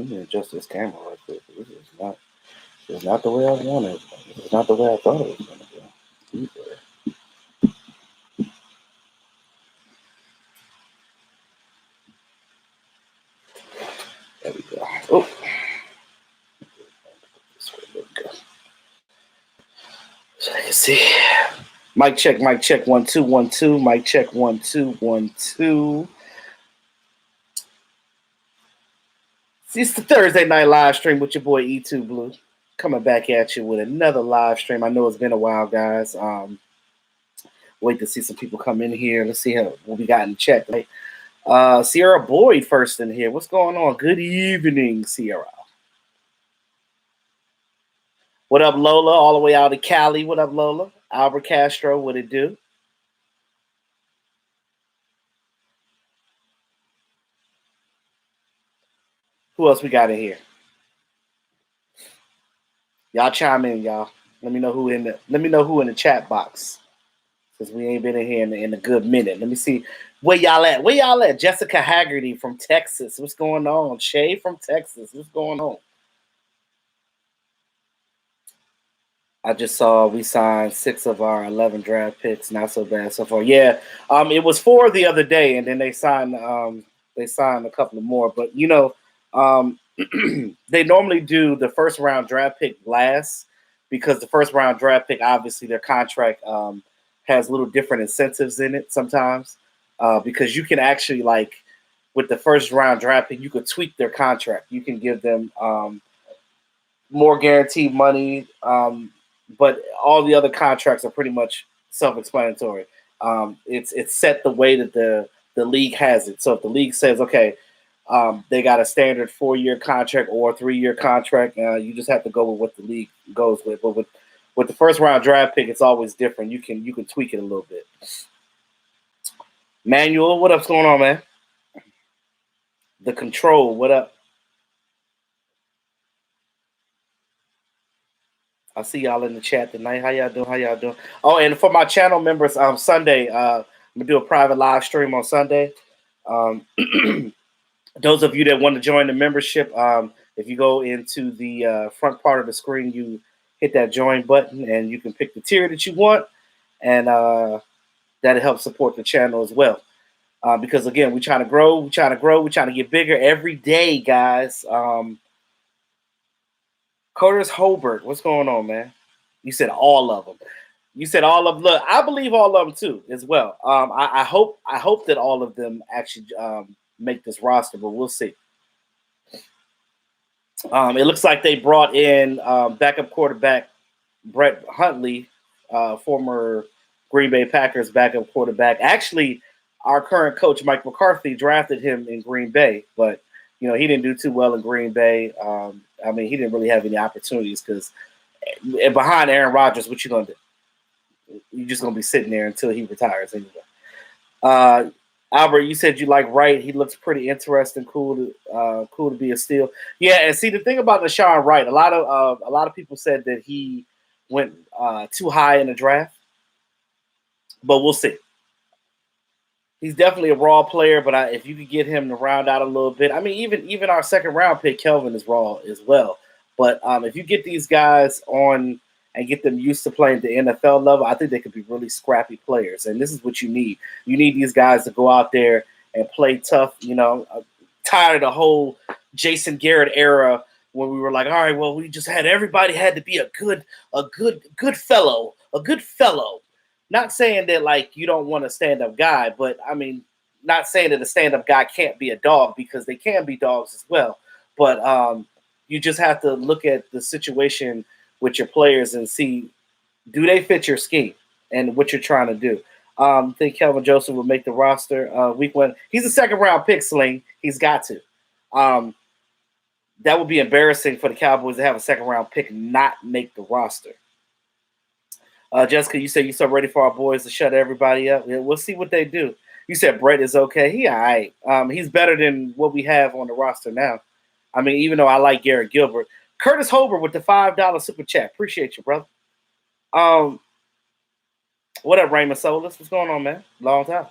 Let me adjust this camera right quick. This is not the way I wanted. This is not the way I thought it was going to go. Either. There we go. Oh. There we go. So I can see. Mic check, 1 2 1 2. Mic check 1 2 1 2. It's the Thursday night live stream with your boy E2 Blue. Coming back at you with another live stream. I know it's been a while, guys. Wait to see some people come in here. Let's see what we got in the chat today. Sierra Boyd first in here. What's going on? Good evening, Sierra. What up, Lola? All the way out of Cali. What up, Lola? Albert Castro, what it do? Who else we got in here? Y'all chime in, y'all. Let me know who in the chat box. Because we ain't been in here in a good minute. Let me see. Where y'all at? Where y'all at? Jessica Haggerty from Texas. What's going on? Shay from Texas. What's going on? I just saw we signed 6 of our 11 draft picks. Not so bad so far. Yeah, it was 4 the other day, and then they signed a couple of more. But they normally do the first round draft pick last because the first round draft pick, obviously, their contract has little different incentives in it sometimes because you can actually with the first round draft pick, you could tweak their contract. You can give them more guaranteed money. But all the other contracts are pretty much self-explanatory. It's set the way that the league has it. So if the league says, okay, they got a standard 4-year contract or a 3-year contract, you just have to go with what the league goes with. But with the first round draft pick, it's always different. You can tweak it a little bit. Manuel, what up's going on, man? The Control, what up? I see y'all in the chat tonight. How y'all doing? Oh, and for my channel members, Sunday, I'm gonna do a private live stream on Sunday. Those of you that want to join the membership, if you go into the front part of the screen, you hit that join button, and you can pick the tier that you want, and that'll help support the channel as well. Because again, we're trying to grow, we're trying to get bigger every day, guys. Curtis Hobart, what's going on, man? You said all of them. You said all of them. Look, I believe all of them too, as well. I hope that all of them actually make this roster, but we'll see. It looks like they brought in backup quarterback Brett Huntley, former Green Bay Packers backup quarterback. Actually, our current coach Mike McCarthy drafted him in Green Bay, but he didn't do too well in Green Bay. He didn't really have any opportunities because behind Aaron Rodgers, what you gonna do? You're just gonna be sitting there until he retires anyway. Albert, you said you like Wright. He looks pretty interesting, cool to be a steal. Yeah, and see the thing about Deshaun Wright, a lot of people said that he went too high in the draft, but we'll see. He's definitely a raw player, but if you could get him to round out a little bit, even our second round pick, Kelvin, is raw as well. But if you get these guys on and get them used to playing the NFL level, I think they could be really scrappy players. And this is what you need. You need these guys to go out there and play tough. Tired of the whole Jason Garrett era when we were like, all right, well, everybody had to be a good fellow. Not saying that you don't want a stand-up guy, but not saying that a stand-up guy can't be a dog, because they can be dogs as well. But you just have to look at the situation with your players and see, do they fit your scheme and what you're trying to do. I think Kelvin Joseph will make the roster week 1. He's a second-round pick, Sling. He's got to. That would be embarrassing for the Cowboys to have a second-round pick not make the roster. Jessica, you said you're so ready for our boys to shut everybody up. Yeah, we'll see what they do. You said Brett is okay. He all right. He's better than what we have on the roster now. Even though I like Garrett Gilbert. Curtis Hobart with the $5 super chat. Appreciate you, brother. What up, Raymond Solis? What's going on, man? Long time.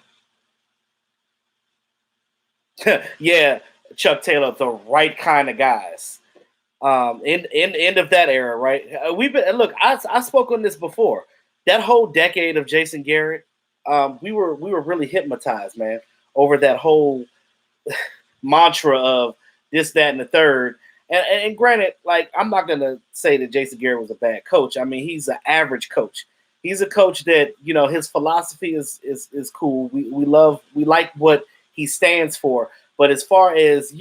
Yeah, Chuck Taylor, the right kind of guys. In end of that era, right? We've been look. I spoke on this before. That whole decade of Jason Garrett, we were really hypnotized, man, over that whole mantra of this, that, and the third. And granted, like I'm not gonna say that Jason Garrett was a bad coach. I mean, he's an average coach. He's a coach that his philosophy is cool. We like what he stands for. But as far as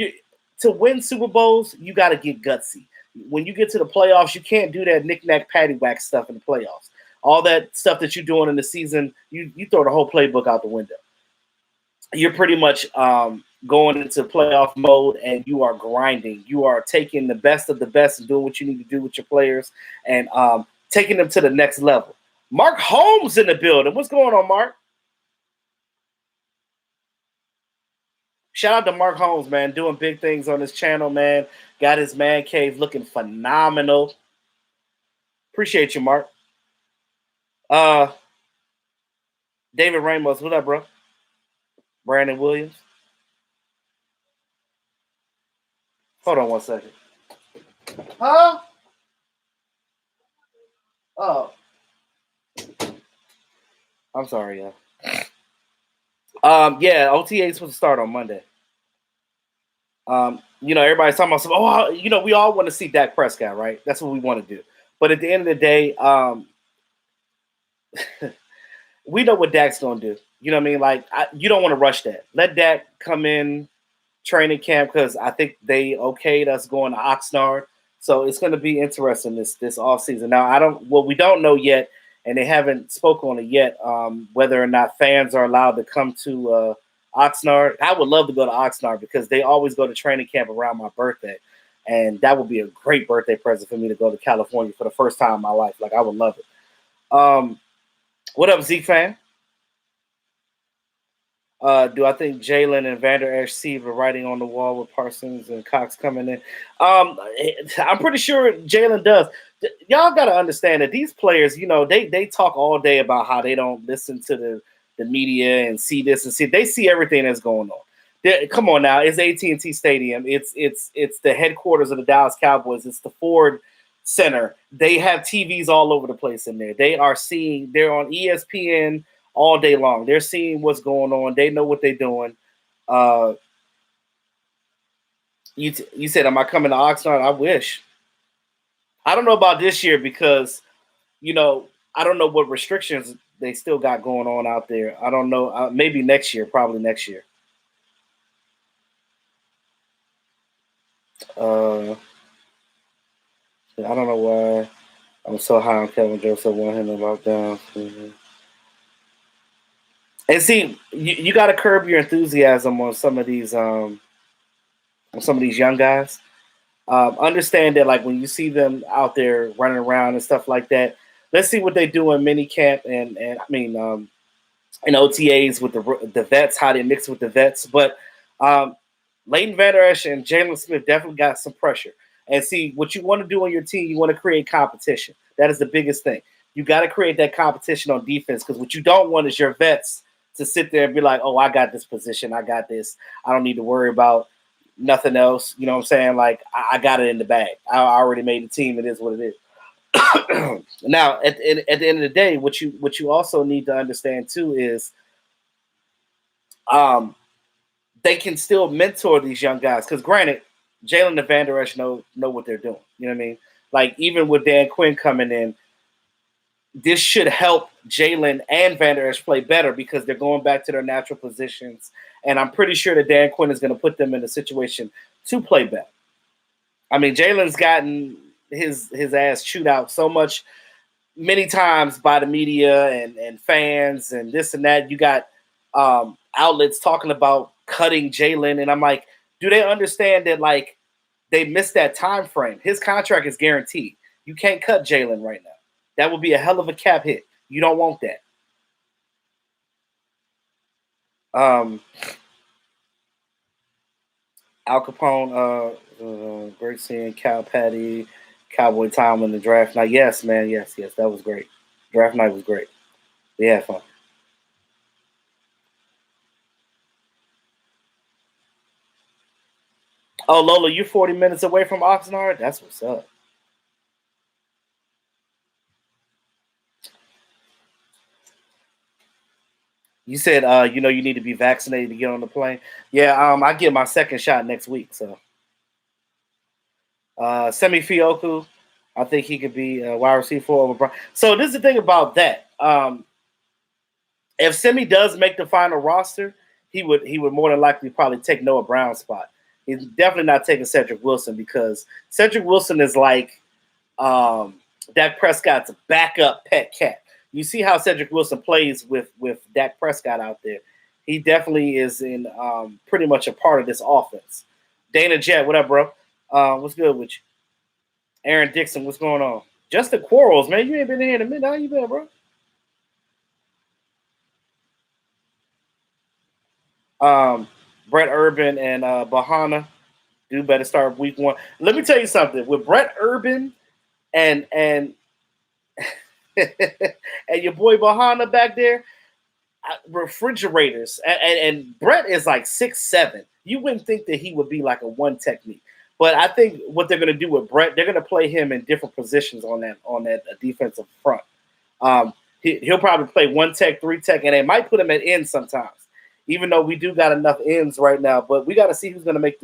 to win Super Bowls, you got to get gutsy. When you get to the playoffs, you can't do that knick-knack, paddywhack stuff in the playoffs. All that stuff that you're doing in the season, you throw the whole playbook out the window. You're pretty much going into playoff mode, and you are grinding. You are taking the best of the best and doing what you need to do with your players and taking them to the next level. Mark Holmes in the building. What's going on, Mark? Shout out to Mark Holmes, man, doing big things on his channel, man. Got his man cave looking phenomenal. Appreciate you, Mark. David Ramos, what up, bro? Brandon Williams. Hold on 1 second. Huh? Oh. I'm sorry, y'all. Yeah, OTA is supposed to start on Monday. Everybody's talking about we all want to see Dak Prescott, right? That's what we want to do. But at the end of the day, we know what Dak's going to do. You know what I mean? Like, you don't want to rush that. Let Dak come in training camp because I think they okayed us going to Oxnard. So it's going to be interesting this offseason. Now, we don't know yet, and they haven't spoken on it yet, whether or not fans are allowed to come to Oxnard. I would love to go to Oxnard because they always go to training camp around my birthday. And that would be a great birthday present for me to go to California for the first time in my life. Like, I would love it. What up, Zeke fan? Do I think Jalen and Vander Esch see the writing on the wall with Parsons and Cox coming in? I'm pretty sure Jalen does. Y'all got to understand that these players, they talk all day about how they don't listen to the media and see this and see. They see everything that's going on. Come on now, it's AT&T Stadium. It's the headquarters of the Dallas Cowboys. It's the Ford Center. They have TVs all over the place in there. They're on ESPN all day long. They're seeing what's going on. They know what they're doing. You said, am I coming to Oxnard? I wish. I don't know about this year because, I don't know what restrictions they still got going on out there. I don't know. Maybe next year, probably next year. I don't know why I'm so high on Kevin Joseph. Want him to lock down. Mm-hmm. And see, you got to curb your enthusiasm on some of these young guys. Understand that, like, when you see them out there running around and stuff like that, let's see what they do in mini camp and I mean in OTAs with the vets, how they mix with the vets. But Leighton Vander Esch and Jalen Smith definitely got some pressure. And see, what you want to do on your team, you want to create competition. That is the biggest thing. You got to create that competition on defense because what you don't want is your vets to sit there and be like, oh, I got this position. I got this. I don't need to worry about nothing else. You know what I'm saying? Like, I got it in the bag. I already made the team. It is what it is. Now, at the end of the day, what you also need to understand, too, is they can still mentor these young guys. Because, granted, Jalen and Vander Esch know what they're doing. You know what I mean? Like, even with Dan Quinn coming in, this should help Jalen and Vander Esch play better because they're going back to their natural positions. And I'm pretty sure that Dan Quinn is going to put them in a situation to play better. I mean, Jalen's gotten his ass chewed out so much many times by the media and fans and this and that. You got outlets talking about cutting Jalen. And I'm like, do they understand that, like, they missed that time frame? His contract is guaranteed. You can't cut Jalen right now. That would be a hell of a cap hit. You don't want that. Al Capone, great seeing Cal Patty, Cowboy Tom in the draft night. Yes, man. Yes. That was great. Draft night was great. We had fun. Oh, Lola, you're 40 minutes away from Oxnard? That's what's up. You said, you need to be vaccinated to get on the plane. Yeah, I get my second shot next week. So, Semi Fioku, I think he could be a wide receiver over Brown. So this is the thing about that. If Semi does make the final roster, he would more than likely probably take Noah Brown's spot. He's definitely not taking Cedric Wilson because Cedric Wilson is like Dak Prescott's backup pet cat. You see how Cedric Wilson plays with Dak Prescott out there. He definitely is in pretty much a part of this offense. Dana Jet, what up, bro? What's good with you? Aaron Dixon, what's going on? Justin Quarles, man, you ain't been here in a minute. How you been, bro? Brett Urban and Bahana do better start week 1. Let me tell you something. With Brett Urban and and your boy Bahana back there, refrigerators. And Brett is like 6'7". You wouldn't think that he would be like a one technique. But I think what they're going to do with Brett, they're going to play him in different positions on that defensive front. He'll probably play 1 tech, 3 tech, and they might put him at end sometimes. Even though we do got enough ends right now, but we got to see who's going to make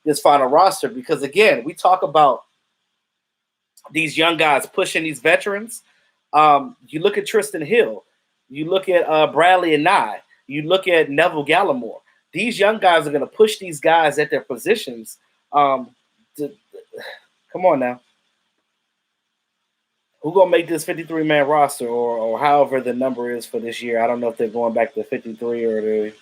this final roster because again, we talk about these young guys pushing these veterans. You look at Tristan Hill, you look at Bradley and Nye, you look at Neville Gallimore. These young guys are going to push these guys at their positions. Come on now. Who gonna make this 53-man roster or however the number is for this year? I don't know if they're going back to 53 or they.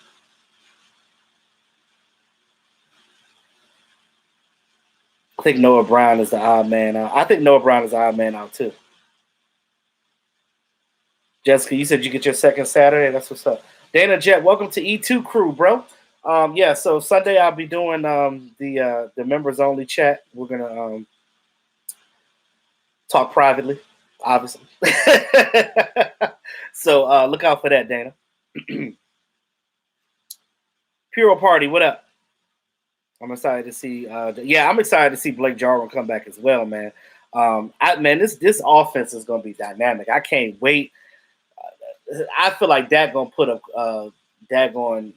I think Noah Brown is the odd man out. I think Noah Brown is the odd man out too. Jessica, you said you get your second Saturday. That's what's up. Dana Jet, welcome to E2 Crew, bro. Yeah, so Sunday I'll be doing the members only chat. We're gonna talk privately, obviously. So look out for that, Dana. Puro Party, what up? I'm excited to see. I'm excited to see Blake Jarwin come back as well, man. This offense is gonna be dynamic. I can't wait. I feel like Dak gonna put a daggone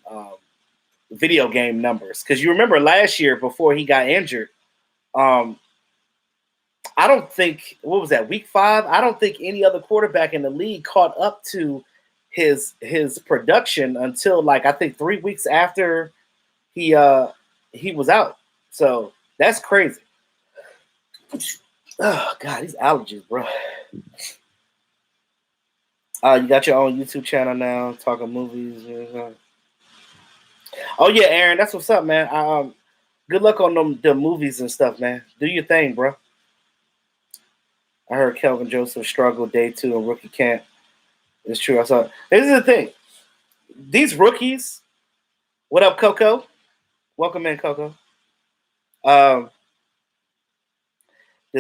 video game numbers because you remember last year before he got injured. I don't think what was that week 5. I don't think any other quarterback in the league caught up to his production until like I think 3 weeks after he was out. So that's crazy. Oh God, these allergies, bro. You got your own YouTube channel now, talking movies. Oh yeah, Aaron, that's what's up, man. Good luck on the movies and stuff, man. Do your thing, bro. I heard Kelvin Joseph struggled day 2 in rookie camp. It's true. I saw. This is the thing. These rookies. What up, Coco? Welcome in, Coco. The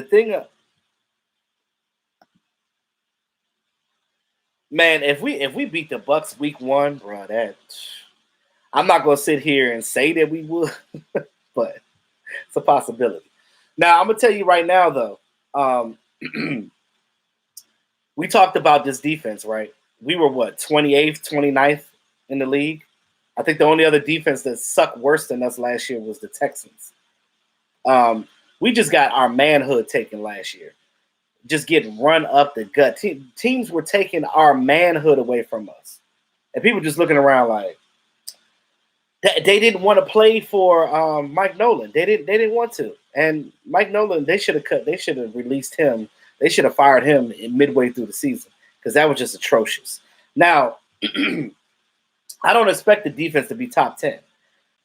thing, man, if we beat the Bucks week 1, bro, that I'm not gonna sit here and say that we would, but it's a possibility. Now I'm gonna tell you right now, though. We talked about this defense, right? We were what 28th, 29th in the league. I think the only other defense that sucked worse than us last year was the Texans. We just got our manhood taken last year. Just getting run up the gut. Teams were taking our manhood away from us. And people just looking around like they didn't want to play for Mike Nolan. They didn't want to. And Mike Nolan, they should have released him. They should have fired him midway through the season because that was just atrocious. Now, I don't expect the defense to be top 10.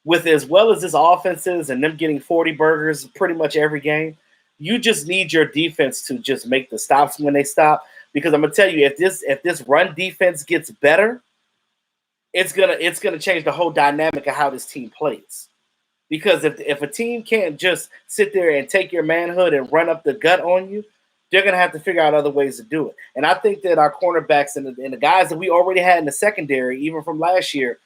With as well as this offense is and them getting 40 burgers pretty much every game, you just need your defense to just make the stops when they stop. Because I'm gonna tell you, if this run defense gets better, it's gonna change the whole dynamic of how this team plays. Because if a team can't just sit there and take your manhood and run up the gut on you, they're going to have to figure out other ways to do it. And I think that our cornerbacks and the guys that we already had in the secondary, even from last year,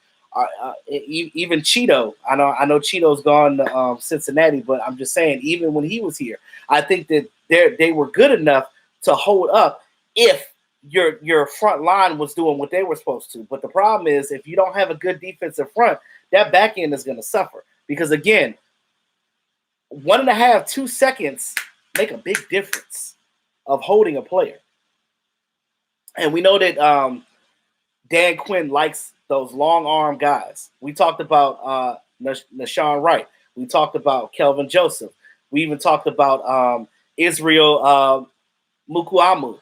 Even Cheeto. I know Cheeto's gone to Cincinnati, but I'm just saying, even when he was here, I think that they were good enough to hold up if your front line was doing what they were supposed to. But the problem is, if you don't have a good defensive front, that back end is going to suffer because again, 1.5, 2 seconds make a big difference of holding a player. And we know that Dan Quinn likes those long arm guys. We talked about Nashawn Wright. We talked about Kelvin Joseph. We even talked about Israel Mukuamu.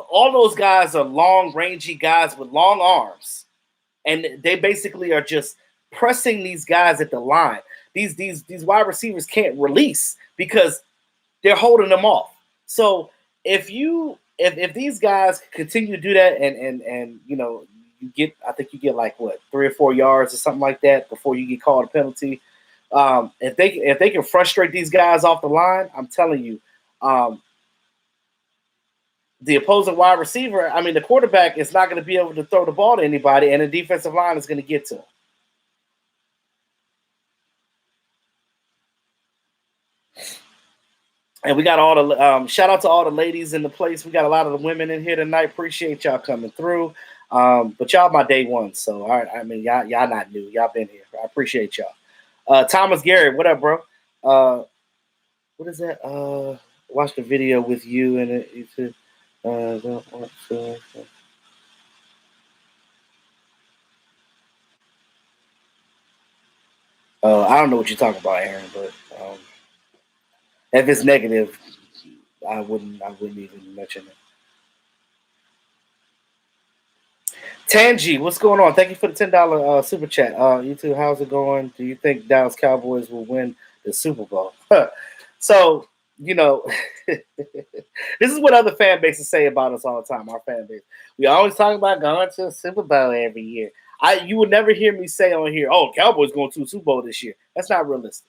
All those guys are long, rangy guys with long arms. And they basically are just pressing these guys at the line. These wide receivers can't release because they're holding them off. So if these guys continue to do that and I think you get like what 3 or 4 yards or something like that before you get called a penalty. If they can frustrate these guys off the line, I'm telling you, the opposing wide receiver, I mean the quarterback is not going to be able to throw the ball to anybody, and the defensive line is going to get to him. And we got all the shout out to all the ladies in the place. We got a lot of the women in here tonight. Appreciate y'all coming through. But y'all my day one, so all right. I mean, y'all not new. Y'all been here. I appreciate y'all. Thomas Gary, what up, bro? What is that? Watch the video with you and it. Don't want to. I don't know what you're talking about, Aaron, but if it's negative, I wouldn't even mention it. Tangi, what's going on? Thank you for the $10 super chat. You two, how's it going? Do you think Dallas Cowboys will win the Super Bowl? So, this is what other fan bases say about us all the time, our fan base. We always talk about going to a Super Bowl every year. You would never hear me say on here, oh, Cowboys going to a Super Bowl this year. That's not realistic.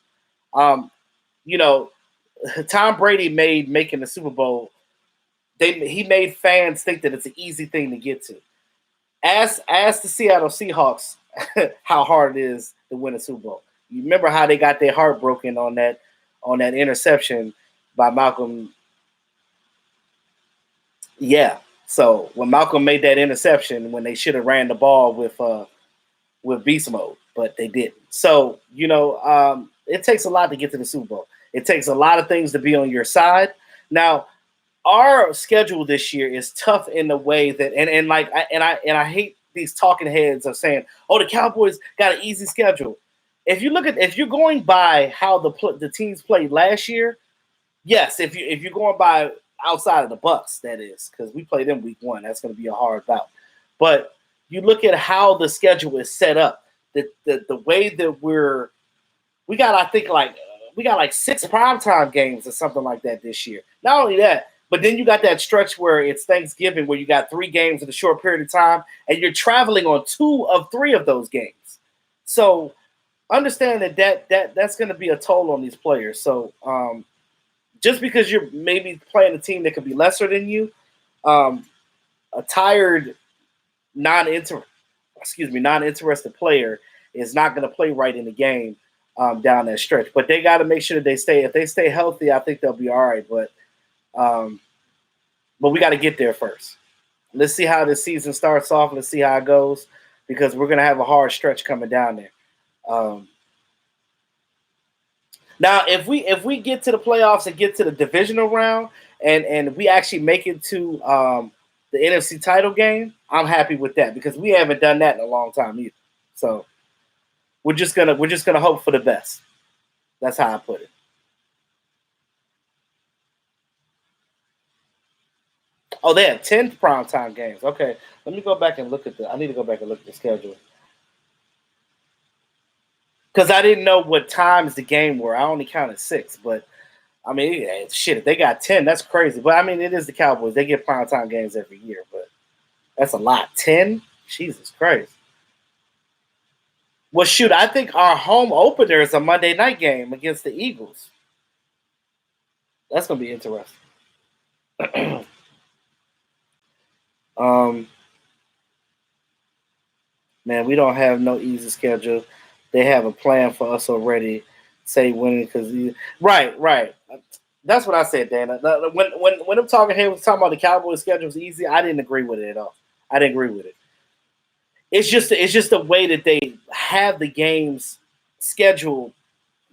Tom Brady made making the Super Bowl, he made fans think that it's an easy thing to get to. Ask the Seattle Seahawks how hard it is to win a Super Bowl. You remember how they got their heart broken on that interception by Malcolm. Yeah. So when Malcolm made that interception, when they should have ran the ball with beast mode, but they didn't. So it takes a lot to get to the Super Bowl. It takes a lot of things to be on your side. Now, our schedule this year is tough in the way that, and I hate these talking heads of saying, "Oh, the Cowboys got an easy schedule." If you're going by how the teams played last year, yes. If you're going by outside of the Bucks, that is, because we played them week 1, that's going to be a hard bout. But you look at how the schedule is set up, the way that we got, I think we got like 6 primetime games or something like that this year. Not only that, but then you got that stretch where it's Thanksgiving, where you got 3 games in a short period of time, and you're traveling on 2 of 3 of those games. So understand that's going to be a toll on these players. So just because you're maybe playing a team that could be lesser than you, a tired, non-interested player is not going to play right in the game down that stretch. But they got to make sure that if they stay healthy, I think they'll be all right. But we got to get there first. Let's see how this season starts off. Let's see how it goes, because we're going to have a hard stretch coming down there. Now, if we get to the playoffs and get to the divisional round and we actually make it to the NFC title game, I'm happy with that, because we haven't done that in a long time either. So we're just gonna hope for the best. That's how I put it. Oh, they have 10 primetime games. Okay, let me go back and look at I need to go back and look at the schedule, because I didn't know what times the game were. I only counted 6, but I mean, shit, if they got 10, that's crazy. But I mean, it is the Cowboys. They get primetime games every year, but that's a lot. 10? Jesus Christ. Well, shoot, I think our home opener is a Monday night game against the Eagles. That's going to be interesting. Man, we don't have no easy schedule. They have a plan for us already. Say winning because right. That's what I said, Dana. When I'm talking here, talking about the Cowboys schedule is easy. I didn't agree with it at all. I didn't agree with it. It's just the way that they have the games scheduled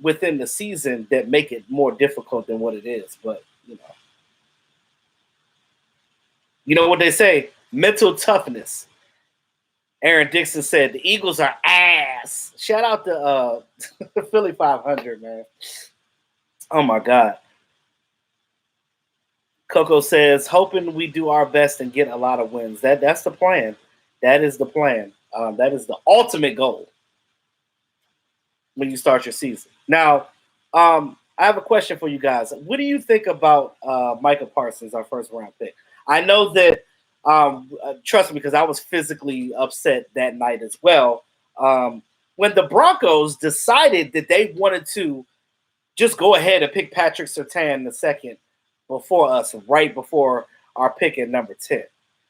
within the season that make it more difficult than what it is. But you know what they say: mental toughness. Aaron Dixon said the Eagles are ass. Shout out to Philly 500, man. Oh my God. Coco says, hoping we do our best and get a lot of wins. That's the plan. That is the plan. That is the ultimate goal when you start your season. Now, I have a question for you guys. What do you think about Micah Parsons, our first round pick? I know that, trust me, because I was physically upset that night as well. When the Broncos decided that they wanted to just go ahead and pick Patrick Surtain the second before us, right before our pick at number 10,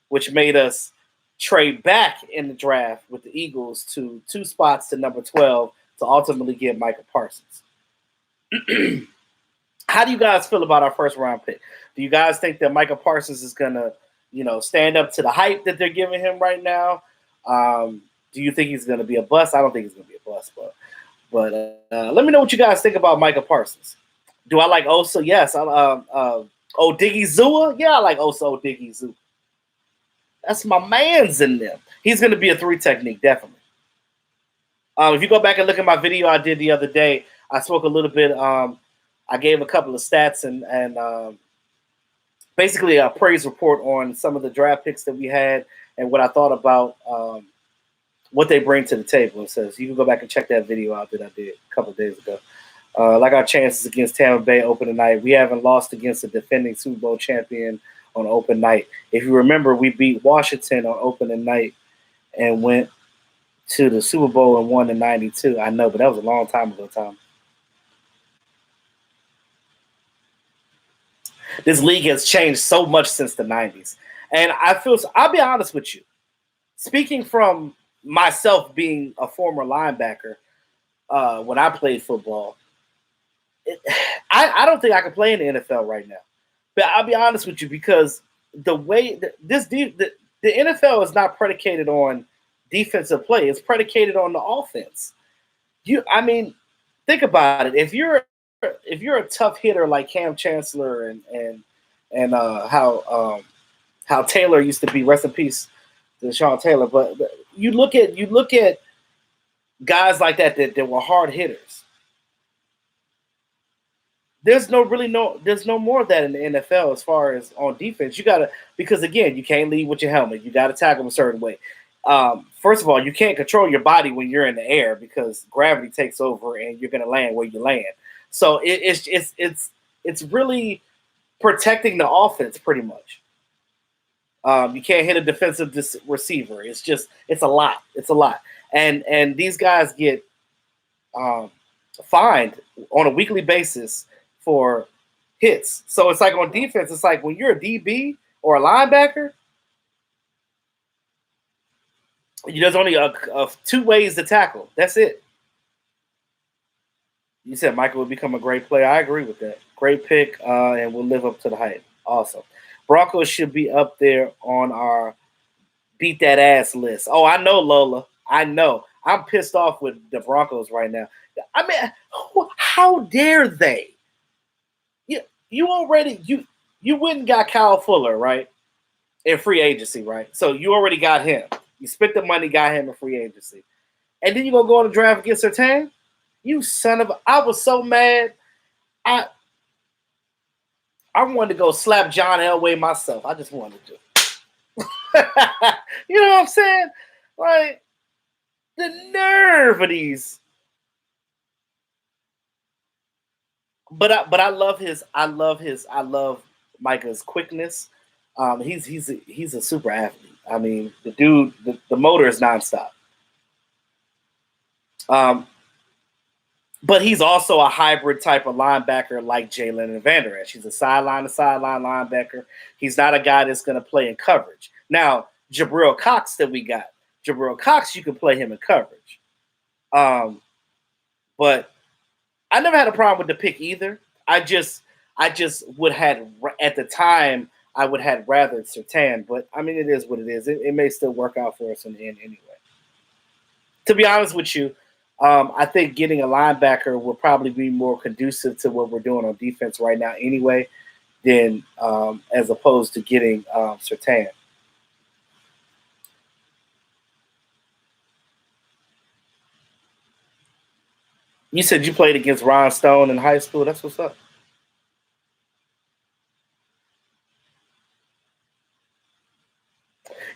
which made us trade back in the draft with the Eagles to 2 spots to number 12 to ultimately get Micah Parsons. How do you guys feel about our first round pick? Do you guys think that Micah Parsons is going to, stand up to the hype that they're giving him right now? Do you think he's going to be a bust? I don't think he's going to be a bust, but let me know what you guys think about Micah Parsons. Do I like Osa? Yes. Odiggy Zua? Yeah, I like Osa Odiggy Zua. That's my man's in them. He's going to be a 3 technique, definitely. If you go back and look at my video I did the other day, I spoke a little bit. I gave a couple of stats and basically a praise report on some of the draft picks that we had and what I thought about what they bring to the table. It says you can go back and check that video out that I did a couple of days ago. Like our chances against Tampa Bay opening night, we haven't lost against a defending Super Bowl champion on open night. If you remember, we beat Washington on opening night and went to the Super Bowl and won in '92. I know, but that was a long time ago, Tom. This league has changed so much since the '90s. And I'll be honest with you. Speaking from myself being a former linebacker when I played football, I don't think I can play in the NFL right now. But I'll be honest with you because the way the NFL is not predicated on defensive play; it's predicated on the offense. Think about it. If you're a tough hitter like Cam Chancellor and how Taylor used to be, rest in peace to Sean Taylor, but you look at guys like that were hard hitters. There's no more of that in the NFL as far as on defense. Because again, you can't lead with your helmet. You got to tackle them a certain way. First of all, you can't control your body when you're in the air because gravity takes over and you're going to land where you land. So it's really protecting the offense pretty much. You can't hit a defensive receiver. It's a lot. It's a lot. And these guys get fined on a weekly basis for hits. So it's like on defense, it's like when you're a DB or a linebacker, there's only 2 ways to tackle. That's it. You said Michael would become a great player. I agree with that. Great pick, and will live up to the hype. Awesome. Broncos should be up there on our beat that ass list. Oh, I know, Lola. I know. I'm pissed off with the Broncos right now. I mean, how dare they? You went and got Kyle Fuller, right? In free agency, right? So you already got him. You spent the money, got him in free agency. And then you're going to go on the draft against Surtain? You son of a... I was so mad. I wanted to go slap John Elway myself. I just wanted to. You know what I'm saying? Like, the nerve of these. But I love Micah's quickness. He's a super athlete. I mean, the dude, the motor is nonstop. But he's also a hybrid type of linebacker like Jalen and Vander Esch. He's a sideline-to-sideline linebacker. He's not a guy that's going to play in coverage. Now, Jabril Cox that we got. Jabril Cox, you can play him in coverage. But I never had a problem with the pick either. I just would had at the time I would have rather Surtain, but I mean it is what it is. It may still work out for us in the end anyway. To be honest with you, I think getting a linebacker will probably be more conducive to what we're doing on defense right now anyway, than as opposed to getting Surtain. You said you played against Ron Stone in high school. That's what's up.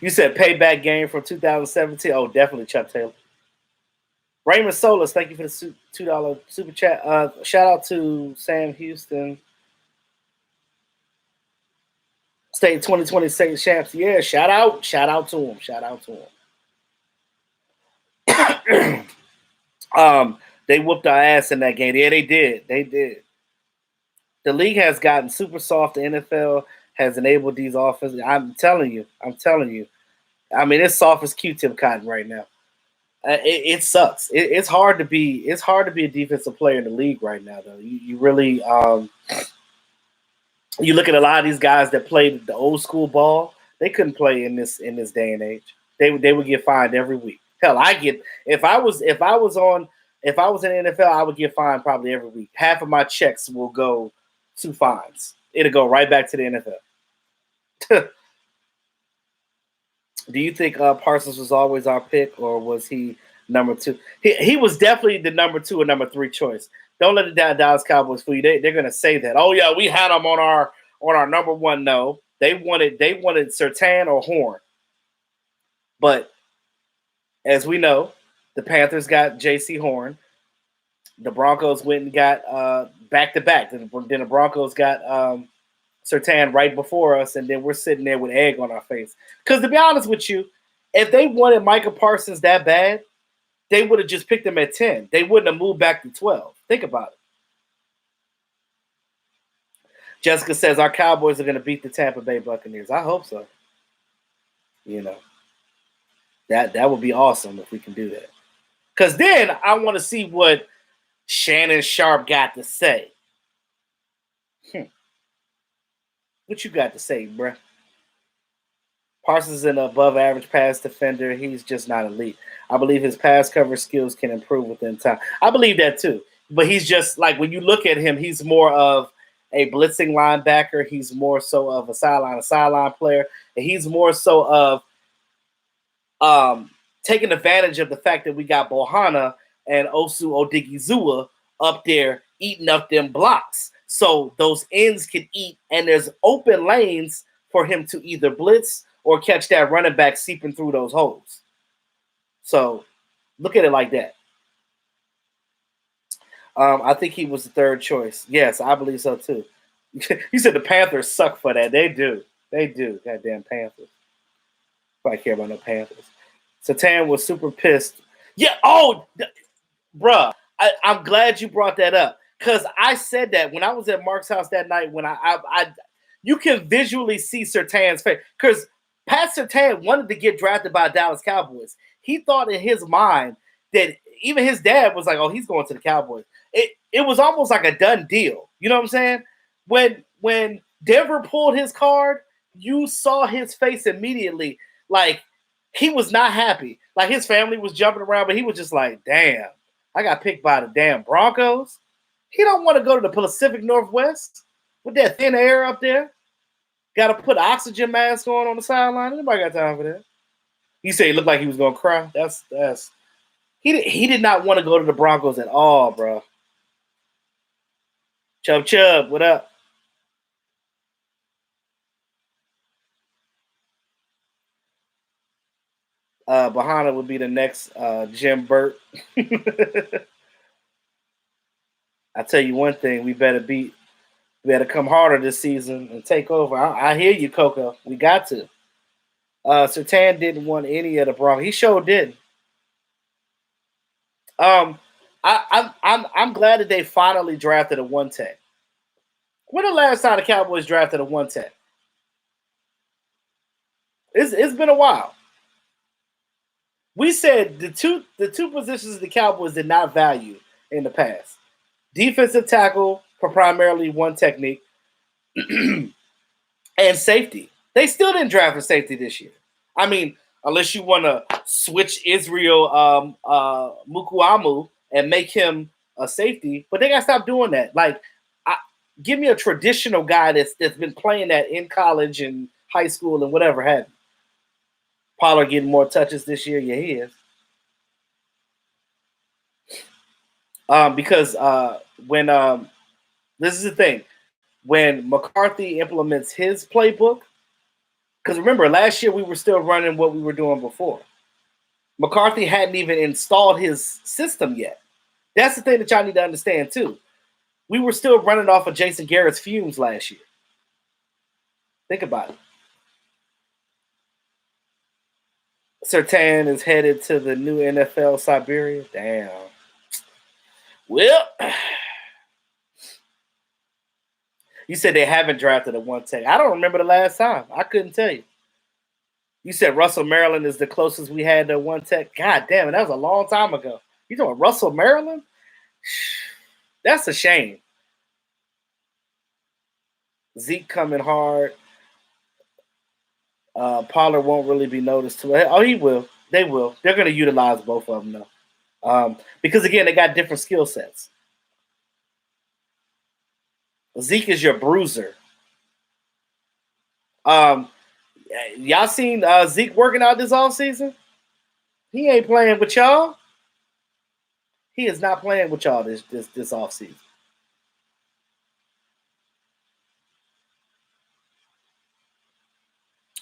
You said payback game from 2017. Oh, definitely Chuck Taylor. Raymond Solis, thank you for the $2 super chat. Shout out to Sam Houston. State 2020 state champs. Yeah, shout out to him. Shout out to him. They whooped our ass in that game. Yeah, they did. They did. The league has gotten super soft. The NFL has enabled these offenses. I'm telling you. I mean, it's soft as Q-tip cotton right now. It sucks. It's hard to be. It's hard to be a defensive player in the league right now, though. You really. You look at a lot of these guys that played the old school ball. They couldn't play in this day and age. They would get fined every week. Hell, if I was in the NFL, I would get fined probably every week. Half of my checks will go to fines. It'll go right back to the NFL. Do you think Parsons was always our pick, or was he number 2? He was definitely the number 2 or number 3 choice. Don't let the Dallas Cowboys fool you. They're going to say that. Oh yeah, we had him on our number 1. No, they wanted Surtain or Horn. But as we know, the Panthers got J.C. Horn. The Broncos went and got back to back. Then the Broncos got Surtain right before us, and then we're sitting there with egg on our face. Because to be honest with you, if they wanted Micah Parsons that bad, they would have just picked him at 10. They wouldn't have moved back to 12. Think about it. Jessica says our Cowboys are going to beat the Tampa Bay Buccaneers. I hope so. You know, that would be awesome if we can do that. Because then I want to see what Shannon Sharp got to say. What you got to say, bruh? Parsons is an above-average pass defender. He's just not elite. I believe his pass cover skills can improve within time. I believe that too. But he's just like, when you look at him, he's more of a blitzing linebacker. He's more so of a sideline player. And he's more so of taking advantage of the fact that we got Bohanna and Osu Odigizua up there eating up them blocks. So those ends can eat, and there's open lanes for him to either blitz or catch that running back seeping through those holes. So look at it like that. I think he was the 3rd choice. Yes, I believe so too. You said the Panthers suck for that. They do. Goddamn Panthers. I care about no Panthers. Surtain was super pissed. Yeah. Oh, bruh. I'm glad you brought that up, because I said that when I was at Mark's house that night. When I you can visually see Surtain's face, because Pat Surtain wanted to get drafted by Dallas Cowboys. He thought in his mind that even his dad was like, "Oh, he's going to the Cowboys." It was almost like a done deal. You know what I'm saying? When Denver pulled his card, you saw his face immediately. Like, he was not happy. Like, his family was jumping around, but he was just like, "Damn, I got picked by the damn Broncos." He don't want to go to the Pacific Northwest with that thin air up there. Got to put an oxygen mask on the sideline. Nobody got time for that. You say he looked like he was gonna cry. That's he did not want to go to the Broncos at all, bro. Chub, what up? Bahana would be the next Jim Burt. I tell you one thing, we better come harder this season and take over. I hear you, Coco. We got to. Surtain didn't want any of the Broncos. He sure didn't. I'm glad that they finally drafted a 1-tech. When the last time the Cowboys drafted a 1-tech? It's been a while. We said the two positions the Cowboys did not value in the past. Defensive tackle for primarily one technique, and safety. They still didn't draft a safety this year. I mean, unless you want to switch Israel Mukuamu and make him a safety, but they got to stop doing that. Like, give me a traditional guy that's been playing that in college and high school and whatever have you. Pollard getting more touches this year. Yeah, he is. Because when this is the thing, when McCarthy implements his playbook, because remember last year we were still running what we were doing before. McCarthy hadn't even installed his system yet. That's the thing that y'all need to understand too. We were still running off of Jason Garrett's fumes last year. Think about it. Surtain is headed to the new NFL Siberia. Damn. Well, you said they haven't drafted a one tech. I don't remember the last time. I couldn't tell you. You said Russell Maryland is the closest we had to one tech. God damn it, that was a long time ago. You talking Russell Maryland? That's a shame. Zeke coming hard. Pollard won't really be noticed. Oh, he will. They will. They're going to utilize both of them, though. Because, again, they got different skill sets. Zeke is your bruiser. Y'all seen Zeke working out this offseason? He ain't playing with y'all. He is not playing with y'all this offseason.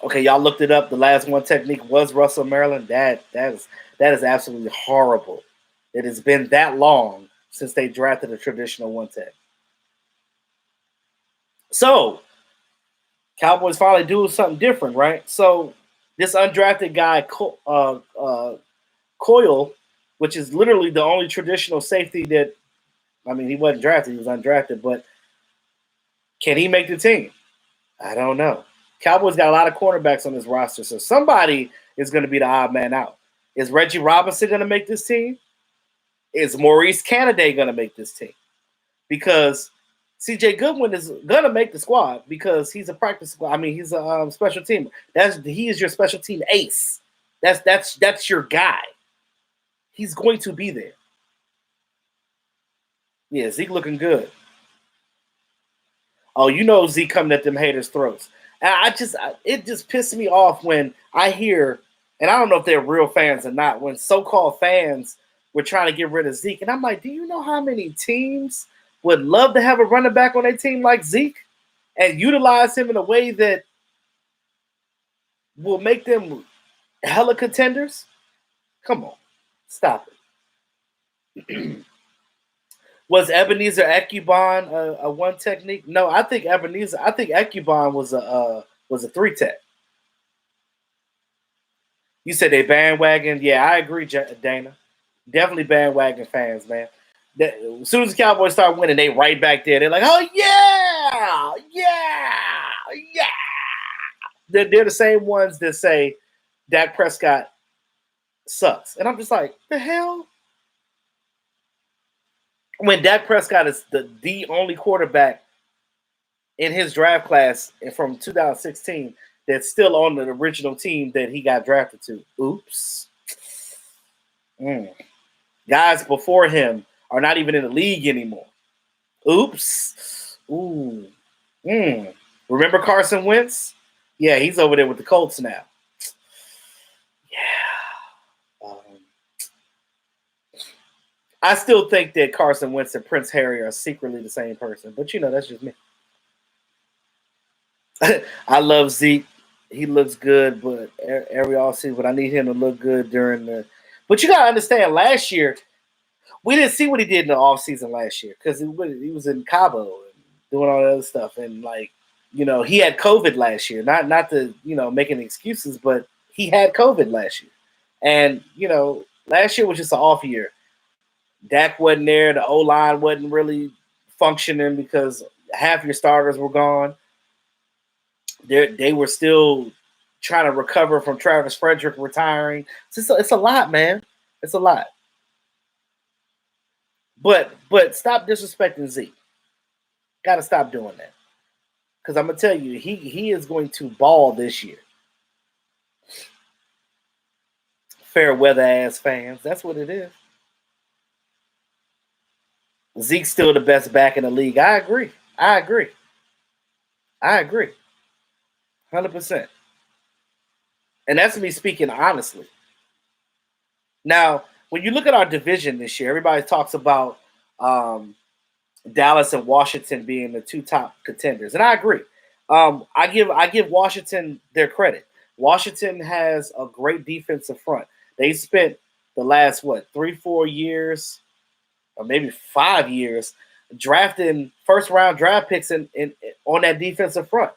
Okay, y'all looked it up. The last one technique was Russell Maryland. That is absolutely horrible. It has been that long since they drafted a traditional one tech. So, Cowboys finally doing something different, right? So, this undrafted guy, Coyle, which is literally the only traditional safety that, I mean, he wasn't drafted, he was undrafted, but can he make the team? I don't know. Cowboys got a lot of cornerbacks on this roster, so somebody is going to be the odd man out. Is Reggie Robinson going to make this team? Is Maurice Canaday going to make this team? Because C.J. Goodwin is going to make the squad because he's a practice squad. I mean, he's a special team. He is your special team ace. That's your guy. He's going to be there. Yeah, Zeke looking good. Oh, you know Zeke coming at them haters' throats. And it just pissed me off when I hear, and I don't know if they're real fans or not, when so-called fans were trying to get rid of Zeke. And I'm like, do you know how many teams would love to have a running back on their team like Zeke and utilize him in a way that will make them hella contenders? Come on, stop it. Was Ebenezer Ekubon a one technique? No, I think Ekubon was a three tech. You said they bandwagon. Yeah, I agree, Dana. Definitely bandwagon fans, man. As soon as the Cowboys start winning, they right back there. They're like, oh yeah. They're the same ones that say Dak Prescott sucks, and I'm just like, the hell. When Dak Prescott is the only quarterback in his draft class from 2016 that's still on the original team that he got drafted to. Oops. Guys before him are not even in the league anymore. Oops. Ooh. Remember Carson Wentz? Yeah, he's over there with the Colts now. Yeah. I still think that Carson Wentz and Prince Harry are secretly the same person, but that's just me. I love Zeke. He looks good, but every offseason, but I need him to look good during the. But you gotta understand, last year we didn't see what he did in the offseason last year because he was in Cabo and doing all that other stuff, and he had COVID last year. Not to make any excuses, but he had COVID last year, and last year was just an off year. Dak wasn't there. The O-line wasn't really functioning because half your starters were gone. They were still trying to recover from Travis Frederick retiring. It's a lot, man. It's a lot. But stop disrespecting Zeke. Got to stop doing that. Because I'm gonna tell you, he is going to ball this year. Fair weather ass fans. That's what it is. Zeke's still the best back in the league. I agree. 100%. And that's me speaking honestly. Now, when you look at our division this year, everybody talks about Dallas and Washington being the two top contenders, and I agree. I give Washington their credit. Washington has a great defensive front. They spent the last 3-4 years, or maybe 5 years, drafting first-round draft picks on that defensive front.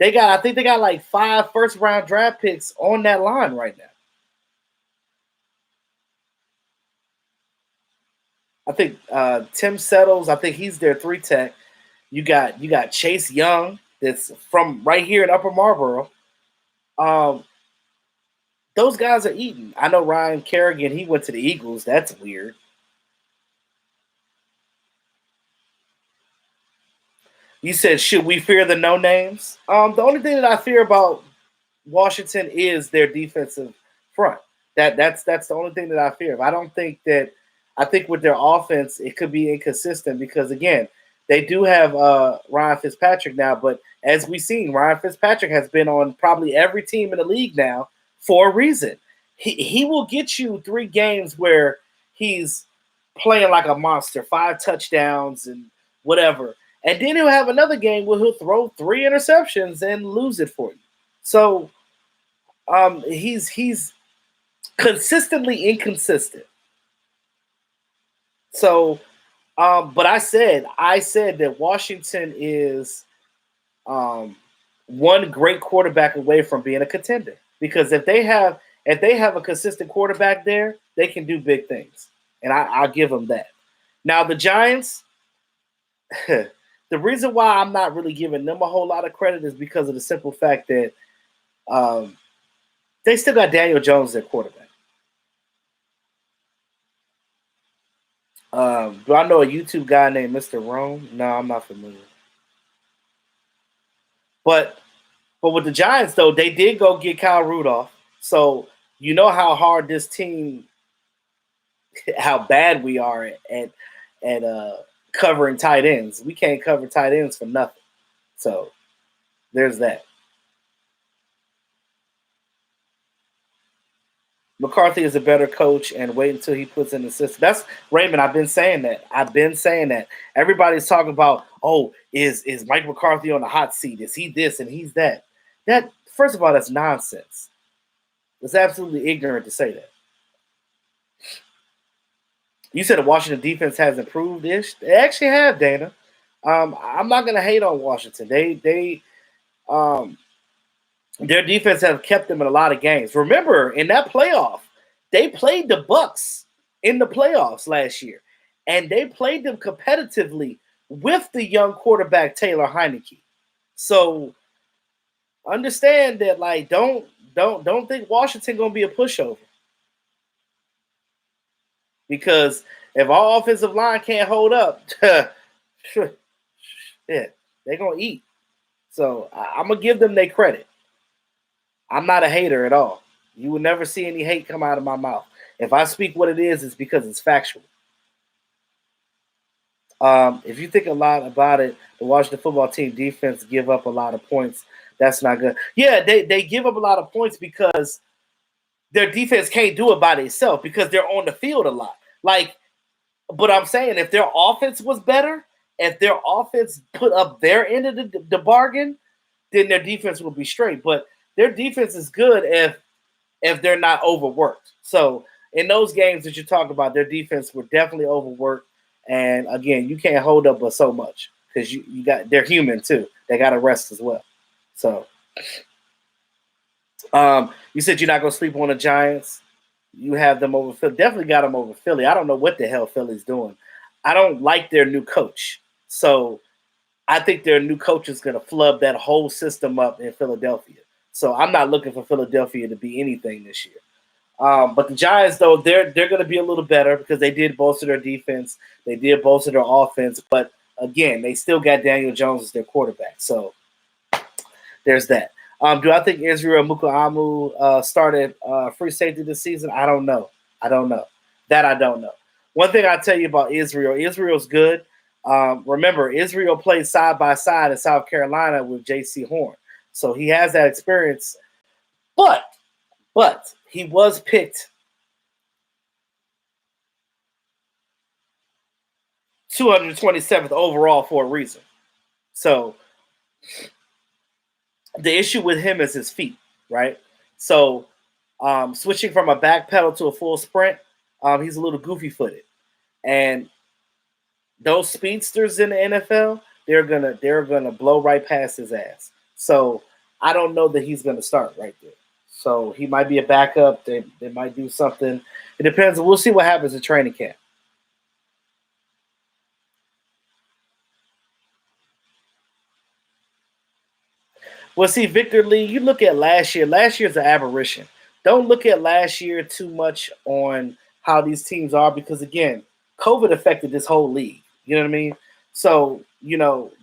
I think they got like 5 first-round draft picks on that line right now. I think Tim Settles, I think he's their 3 tech. You got Chase Young, that's from right here in Upper Marlboro. Those guys are eating. I know Ryan Kerrigan, he went to the Eagles. That's weird. You said, should we fear the no names? The only thing that I fear about Washington is their defensive front. That's the only thing that I fear. I think with their offense, it could be inconsistent because, again, they do have Ryan Fitzpatrick now, but as we've seen, Ryan Fitzpatrick has been on probably every team in the league now for a reason. He will get you 3 games where he's playing like a monster, 5 touchdowns and whatever. And then he'll have another game where he'll throw 3 interceptions and lose it for you. So he's consistently inconsistent. So, but I said that Washington is one great quarterback away from being a contender. Because if they have a consistent quarterback there, they can do big things, and I'll give them that. Now the Giants, the reason why I'm not really giving them a whole lot of credit is because of the simple fact that they still got Daniel Jones their quarterback. Do I know a YouTube guy named Mr. Rome? No, I'm not familiar. But with the Giants, though, they did go get Kyle Rudolph. So you know how hard this team, how bad we are at covering tight ends. We can't cover tight ends for nothing. So there's that. McCarthy is a better coach, and wait until he puts in the system. That's Raymond. I've been saying that. Everybody's talking about, is Mike McCarthy on the hot seat? Is he this and he's that? That, first of all, that's nonsense. It's absolutely ignorant to say that. You said the Washington defense has improved-ish. They actually have, Dana. I'm not going to hate on Washington. Their defense have kept them in a lot of games. Remember, in that playoff, they played the Bucs in the playoffs last year, and they played them competitively with the young quarterback Taylor Heineke. So understand that, like, don't think Washington gonna be a pushover, because if our offensive line can't hold up, yeah, they're gonna eat. So I'm gonna give them their credit. I'm not a hater at all. You will never see any hate come out of my mouth. If I speak what it is, it's because it's factual. If you think a lot about it, the Washington football team defense give up a lot of points. That's not good. Yeah, they give up a lot of points because their defense can't do it by themselves because they're on the field a lot. But I'm saying if their offense was better, if their offense put up their end of the bargain, then their defense will be straight. But their defense is good if they're not overworked. So in those games that you talk about, their defense were definitely overworked. And again, you can't hold up but so much because they're human too. They got to rest as well. So you said you're not gonna sleep on the Giants. You have them over Philly. Definitely got them over Philly. I don't know what the hell Philly's doing. I don't like their new coach. So I think their new coach is gonna flub that whole system up in Philadelphia. So I'm not looking for Philadelphia to be anything this year. But the Giants, though, they're going to be a little better because they did bolster their defense. They did bolster their offense. But, again, they still got Daniel Jones as their quarterback. So there's that. Do I think Israel Mukuamu started free safety this season? I don't know. That I don't know. One thing I'll tell you about Israel's good. Remember, Israel played side by side in South Carolina with J.C. Horn. So he has that experience. But he was picked 227th overall for a reason. So the issue with him is his feet, right? So switching from a back pedal to a full sprint, he's a little goofy-footed. And those speedsters in the NFL, they're gonna blow right past his ass. So I don't know that he's gonna start right there. So he might be a backup. They might do something. It depends. We'll see what happens in training camp. Well, see, Victor Lee, you look at last year. Last year's an aberration. Don't look at last year too much on how these teams are because, again, COVID affected this whole league. You know what I mean? So,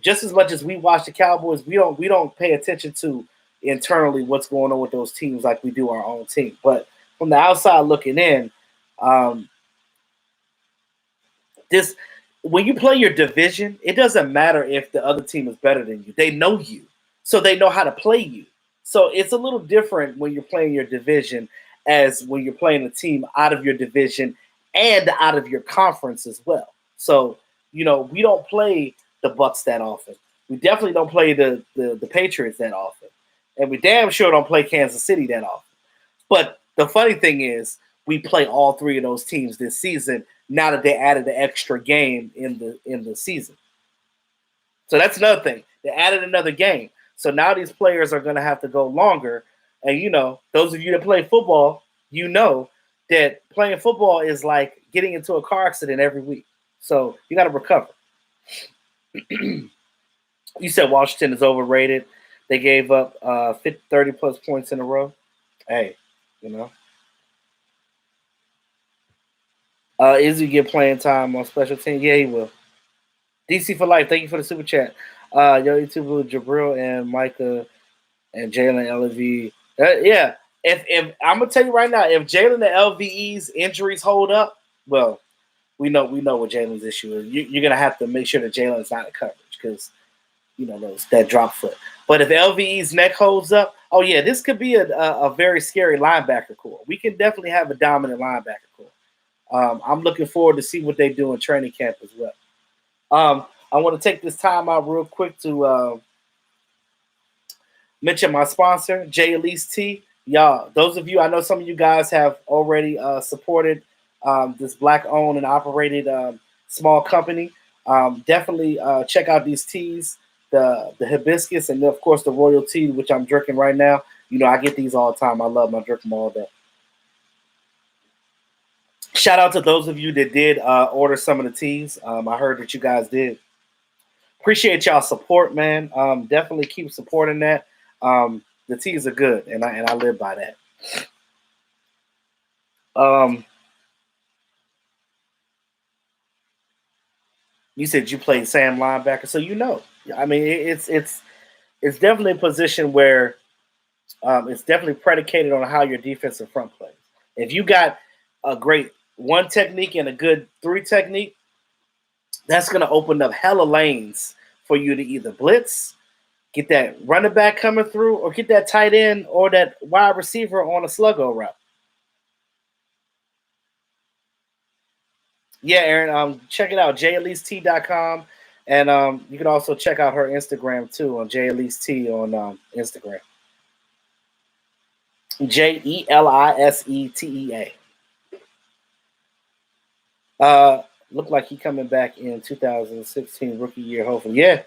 just as much as we watch the Cowboys, we don't pay attention to internally what's going on with those teams like we do our own team. But from the outside looking in, this when you play your division, it doesn't matter if the other team is better than you. They know you. So they know how to play you. So it's a little different when you're playing your division as when you're playing a team out of your division and out of your conference as well. So, we don't play the Bucks that often. We definitely don't play the Patriots that often. And we damn sure don't play Kansas City that often. But the funny thing is we play all three of those teams this season now that they added the extra game in the season. So that's another thing. They added another game. So now these players are going to have to go longer. And, those of you that play football, that playing football is like getting into a car accident every week. So you got to recover. You said Washington is overrated. They gave up 30-plus points in a row. Hey, Izzy get playing time on special team? Yeah, he will. DC for life. Thank you for the super chat. YouTube Jabril and Micah and Jalen LV. Yeah. If I'm gonna tell you right now, if Jalen and LVE's injuries hold up, well, we know what Jalen's issue is. You're gonna have to make sure that Jalen's not in coverage because that drop foot. But if LVE's neck holds up, oh yeah, this could be a very scary linebacker core. We can definitely have a dominant linebacker core. I'm looking forward to see what they do in training camp as well. I want to take this time out real quick to mention my sponsor, J. Elise T. Y'all, those of you, I know some of you guys have already supported this Black-owned and operated small company. Definitely check out these teas, the hibiscus, and of course the royal tea, which I'm drinking right now. I get these all the time. I love them. I drink them all day. Shout out to those of you that did order some of the teas. I heard that you guys did. Appreciate y'all support, man. Definitely keep supporting that. The teas are good, and I live by that. You said you played Sam linebacker, so I mean, it's definitely a position where it's definitely predicated on how your defensive front plays. If you got a great 1 technique and a good 3 technique, that's going to open up hella lanes for you to either blitz, get that running back coming through, or get that tight end or that wide receiver on a sluggo route. Yeah, Aaron, check it out, jlest.com. And you can also check out her Instagram, too, on jlest on Instagram. JELISETEA. Looked like he coming back in 2016 rookie year, hopefully. Yeah.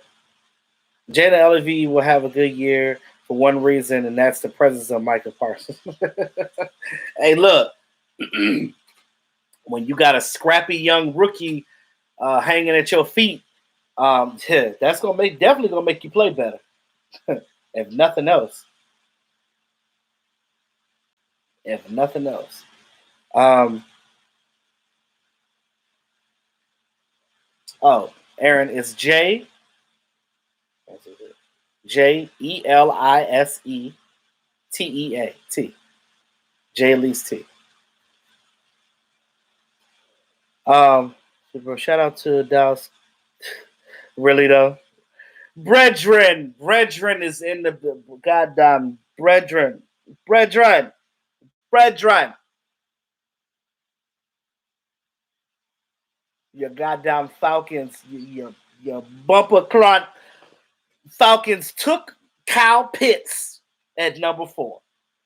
Jada LV will have a good year for one reason, and that's the presence of Micah Parsons. Hey, look. When you got a scrappy young rookie hanging at your feet, that's definitely gonna make you play better, if nothing else. if nothing else. Aaron, it's JELISETEA. J Elise T. Shout out to Dallas. Really though, Brethren is in the goddamn Brethren. Your goddamn Falcons, your bumper clot Falcons took Kyle Pitts at number 4.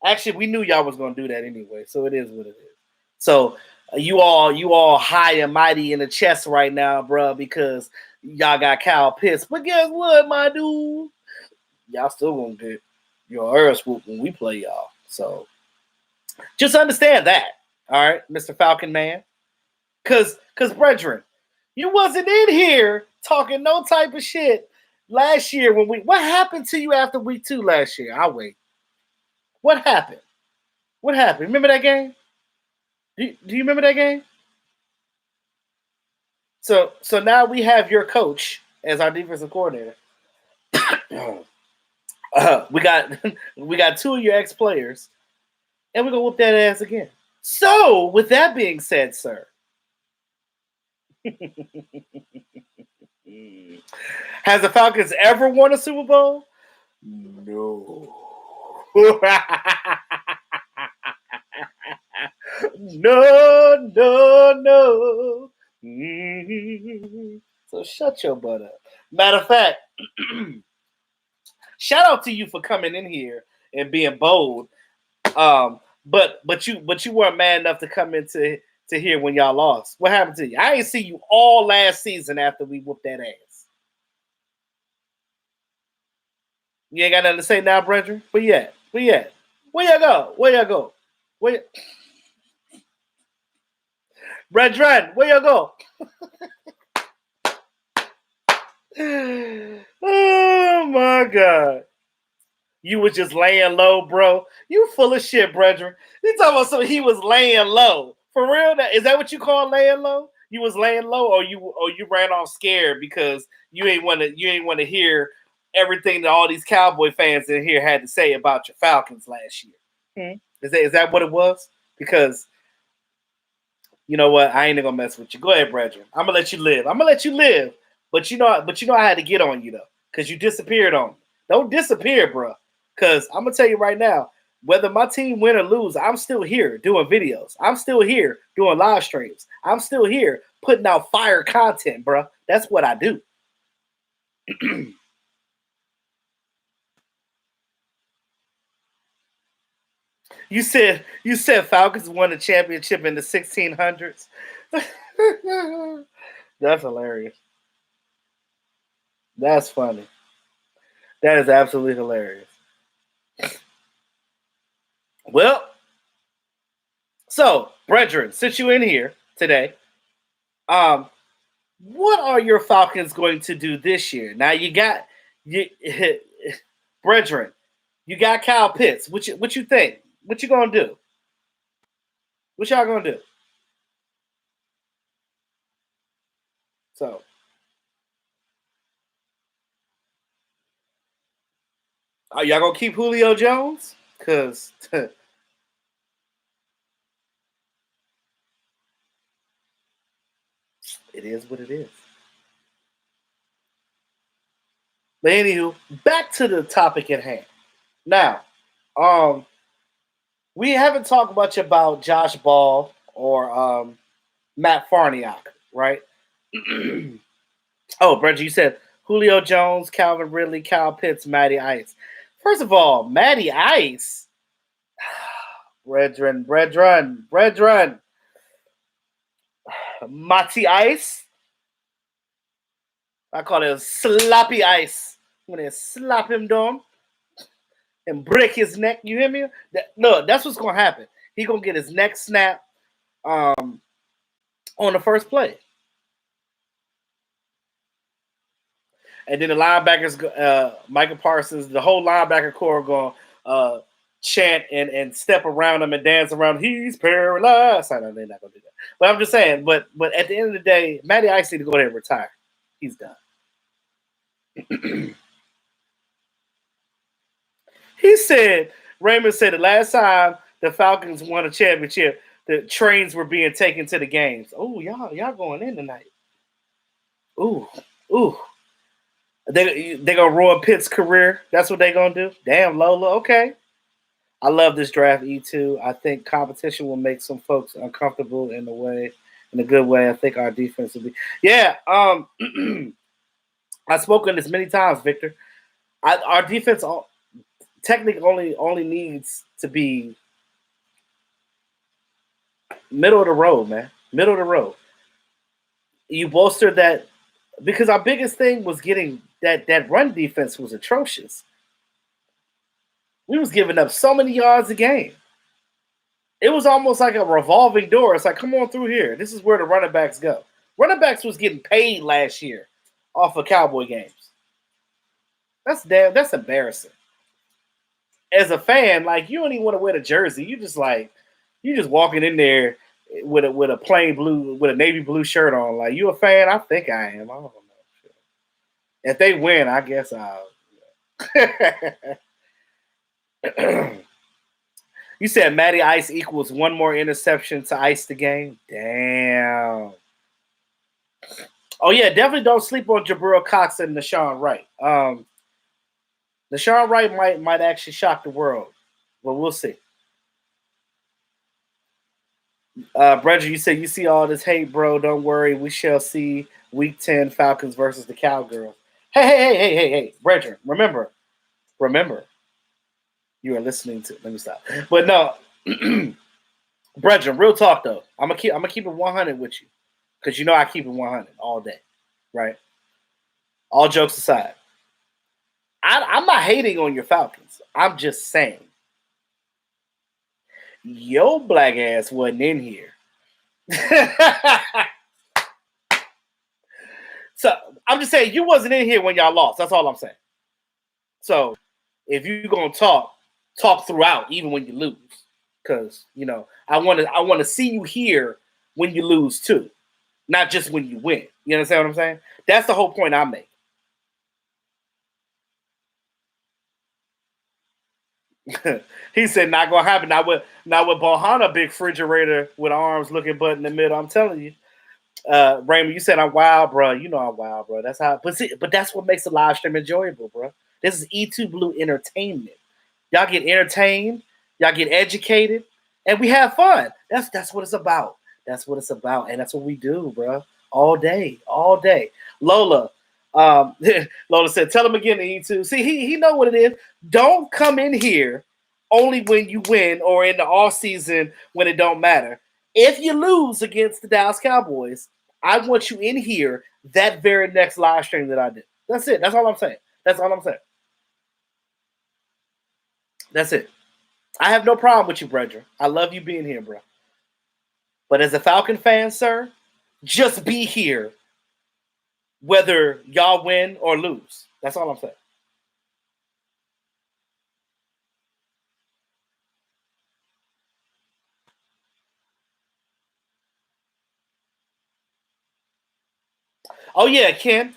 Actually, we knew y'all was gonna do that anyway, so it is what it is. So you all high and mighty in the chest right now, bro, because y'all got Kyle Pitts. But guess what, my dude? Y'all still gonna get your ass whooped when we play y'all. So just understand that, all right, Mr. Falcon Man. Cause brethren, you wasn't in here talking no type of shit last year when what happened to you after week 2 last year? I'll wait. What happened? Remember that game? Do you remember that game? So now we have your coach as our defensive coordinator. We got 2 of your ex-players, and we're gonna whoop that ass again. So, with that being said, sir, has the Falcons ever won a Super Bowl? No. No. So shut your butt up. Matter of fact, shout out to you for coming in here and being bold. But you weren't mad enough to come into here when y'all lost. What happened to you? I ain't see you all last season after we whooped that ass. You ain't got nothing to say now, brethren? Where you at? Where you go? Brethren, where you go? Oh my God. You was just laying low, bro. You full of shit, brethren. You talking about something he was laying low. For real? Is that what you call laying low? You was laying low, or you ran off scared because you ain't want to hear everything that all these Cowboy fans in here had to say about your Falcons last year. Is that what it was? Because you know what? I ain't gonna mess with you. Go ahead, brethren. I'm gonna let you live. But you know I had to get on you though, because you disappeared on me. Don't disappear, bro. Because I'm gonna tell you right now, whether my team win or lose, I'm still here doing videos. I'm still here doing live streams. I'm still here putting out fire content, bro. That's what I do. You said Falcons won a championship in the 1600s. That's hilarious. That's funny. That is absolutely hilarious. Well, so, brethren, since you're in here today, what are your Falcons going to do this year? Now brethren, you got Kyle Pitts. What you think? What you gonna do? What y'all gonna do? So, are y'all gonna keep Julio Jones? Cause it is what it is. But anywho, back to the topic at hand. Now, we haven't talked much about Josh Ball or Matt Farniok, right? Oh, Bridget, you said Julio Jones, Calvin Ridley, Kyle Pitts, Matty Ice. First of all, Matty Ice, brethren, Matty Ice. I call it sloppy ice. I'm gonna slap him down and break his neck. You hear me? No, that's what's gonna happen. He gonna get his neck snapped on the first play. And then the linebackers, Micah Parsons, the whole linebacker core going chant and step around him and dance around. He's paralyzed. I know they're not gonna do that, but I'm just saying. But at the end of the day, Matty Ice need to go ahead and retire. He's done. He said, Raymond said the last time the Falcons won a championship, the trains were being taken to the games. Oh, y'all going in tonight. Ooh. They gonna ruin Pitt's career. That's what they gonna do. Damn, Lola. Okay. I love this draft, E2. I think competition will make some folks uncomfortable in a good way. I think our defense will be. Yeah. I've spoken this many times, Victor. Our defense technically only needs to be middle of the road, man. Middle of the road. You bolster that because our biggest thing was getting that run defense was atrocious. We was giving up so many yards a game. It was almost like a revolving door. It's like, come on through here. This is where the running backs go. Running backs was getting paid last year off of Cowboy games. That's embarrassing. As a fan, like you don't even want to wear the jersey. You just walking in there with a plain blue, with a navy blue shirt on. Like, you a fan? I think I am. I don't know. If they win, I guess I'll. You said Matty Ice equals one more interception to ice the game. Damn. Oh yeah, definitely don't sleep on Jabril Cox and Nashawn Wright. Nashawn Wright might actually shock the world, but we'll see. Bredger, you said you see all this hate, bro. Don't worry, we shall see. Week 10 Falcons versus the Cowgirls. Hey, Bredger, remember. You are listening to. Let me stop. But no, Bredger, real talk though. I'm gonna keep it 100 with you, because you know I keep it 100 all day, right? All jokes aside, I'm not hating on your Falcons. I'm just saying, your black ass wasn't in here. So I'm just saying you wasn't in here when y'all lost. That's all I'm saying. So if you're gonna talk throughout, even when you lose, because I want to see you here when you lose too, not just when you win. You understand what I'm saying? That's the whole point I make. He said, "Not gonna happen." Not with Bohana, big refrigerator with arms looking butt in the middle. I'm telling you, Raymond. You said I'm wild, bro. You know I'm wild, bro. That's how. But that's what makes the live stream enjoyable, bro. This is E2 Blue Entertainment. Y'all get entertained, y'all get educated, and we have fun. That's what it's about. That's what it's about, and that's what we do, bro. All day. Lola. Lola said, "Tell him again, E2." See, he know what it is. Don't come in here only when you win or in the off season when it don't matter. If you lose against the Dallas Cowboys, I want you in here that very next live stream that I did. That's it. That's all I'm saying. That's it. I have no problem with you, Bredger. I love you being here, bro. But as a Falcon fan, sir, just be here whether y'all win or lose. That's all I'm saying. Oh, yeah, Ken.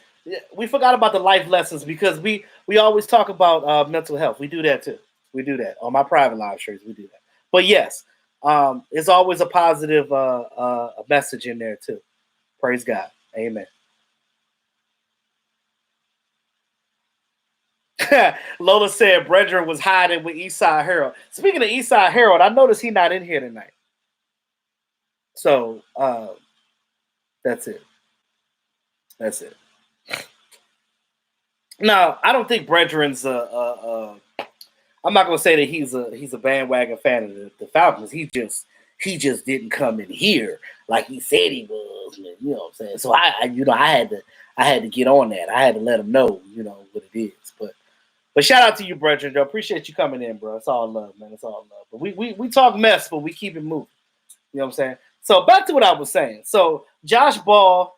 We forgot about the life lessons because we always talk about mental health. We do that too. We do that on my private live streams. We do that. But yes, it's always a positive message in there too. Praise God. Amen. Lola said Bredger was hiding with Eastside Harold. Speaking of Eastside Harold, I noticed he's not in here tonight. So that's it. Now, I don't think Bredger's I'm not gonna say that he's a bandwagon fan of the Falcons. He just didn't come in here like he said he was. You know what I'm saying? So I had to get on that. I had to let him know, what it is. But shout out to you, Bredger. I appreciate you coming in, bro. It's all love, man. It's all love. But we talk mess, but we keep it moving. You know what I'm saying? So back to what I was saying. So Josh Ball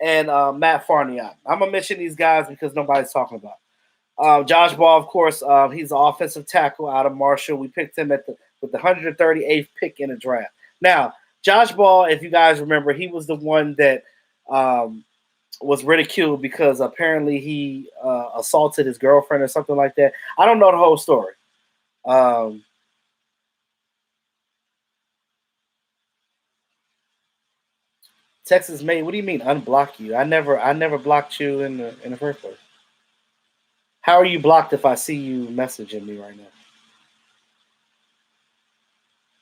and Matt Farniok. I'm gonna mention these guys because nobody's talking about. Josh Ball, of course, he's an offensive tackle out of Marshall. We picked him with the 138th pick in the draft. Now, Josh Ball, if you guys remember, he was the one that was ridiculed because apparently he assaulted his girlfriend or something like that. I don't know the whole story. Texas made. What do you mean unblock you? I never blocked you in the first place. How are you blocked if I see you messaging me right now?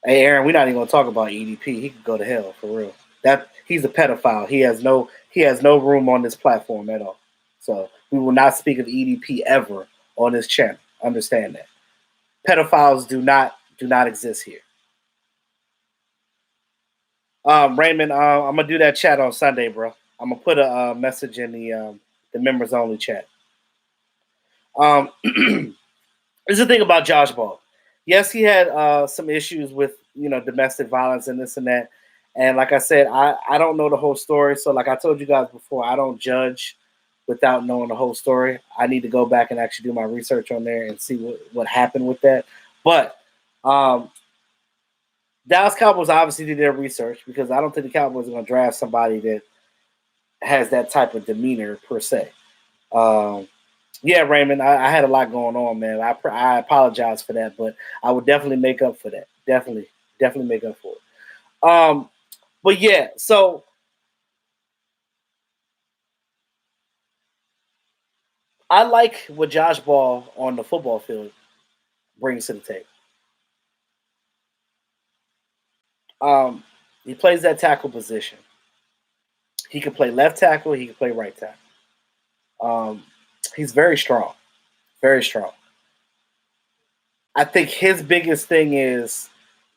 Hey, Aaron, we're not even gonna talk about EDP. He could go to hell for real. That he's a pedophile. He has no room on this platform at all. So we will not speak of EDP ever on this channel. Understand that. Pedophiles do not exist here. Raymond, I'm gonna do that chat on Sunday, bro. I'm gonna put a message in the members only chat. There's the thing about Josh Ball. Yes, he had some issues with domestic violence and this and that. And like I said, I don't know the whole story. So like I told you guys before, I don't judge without knowing the whole story. I need to go back and actually do my research on there and see what happened with that. But Dallas Cowboys obviously did their research because I don't think the Cowboys are going to draft somebody that has that type of demeanor per se. Yeah, Raymond, I had a lot going on, man. I apologize for that, but I would definitely make up for that. Definitely make up for it. But yeah, so I like what Josh Ball on the football field brings to the table. He plays that tackle position. He can play left tackle. He can play right tackle. He's very strong. Very strong. I think his biggest thing is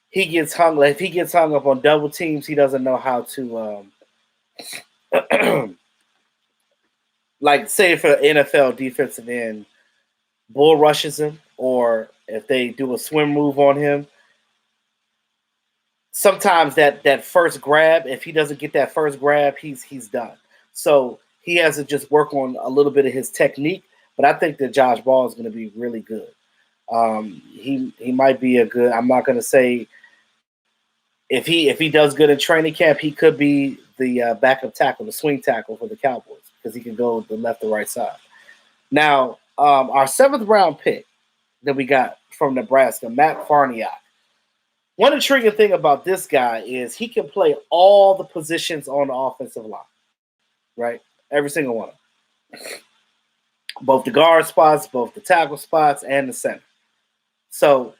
he gets hung. If he gets hung up on double teams, he doesn't know how to like say if an NFL defensive end bull rushes him, or if they do a swim move on him. Sometimes that first grab, if he doesn't get that first grab, he's done. So he has to just work on a little bit of his technique. But I think that Josh Ball is going to be really good. He might be a good. I'm not going to say if he does good in training camp, he could be the backup tackle, the swing tackle for the Cowboys because he can go the left or right side. Now, our 7th round pick that we got from Nebraska, Matt Farniok. One intriguing thing about this guy is he can play all the positions on the offensive line, right? Every single one of them. Both the guard spots, both the tackle spots, and the center. So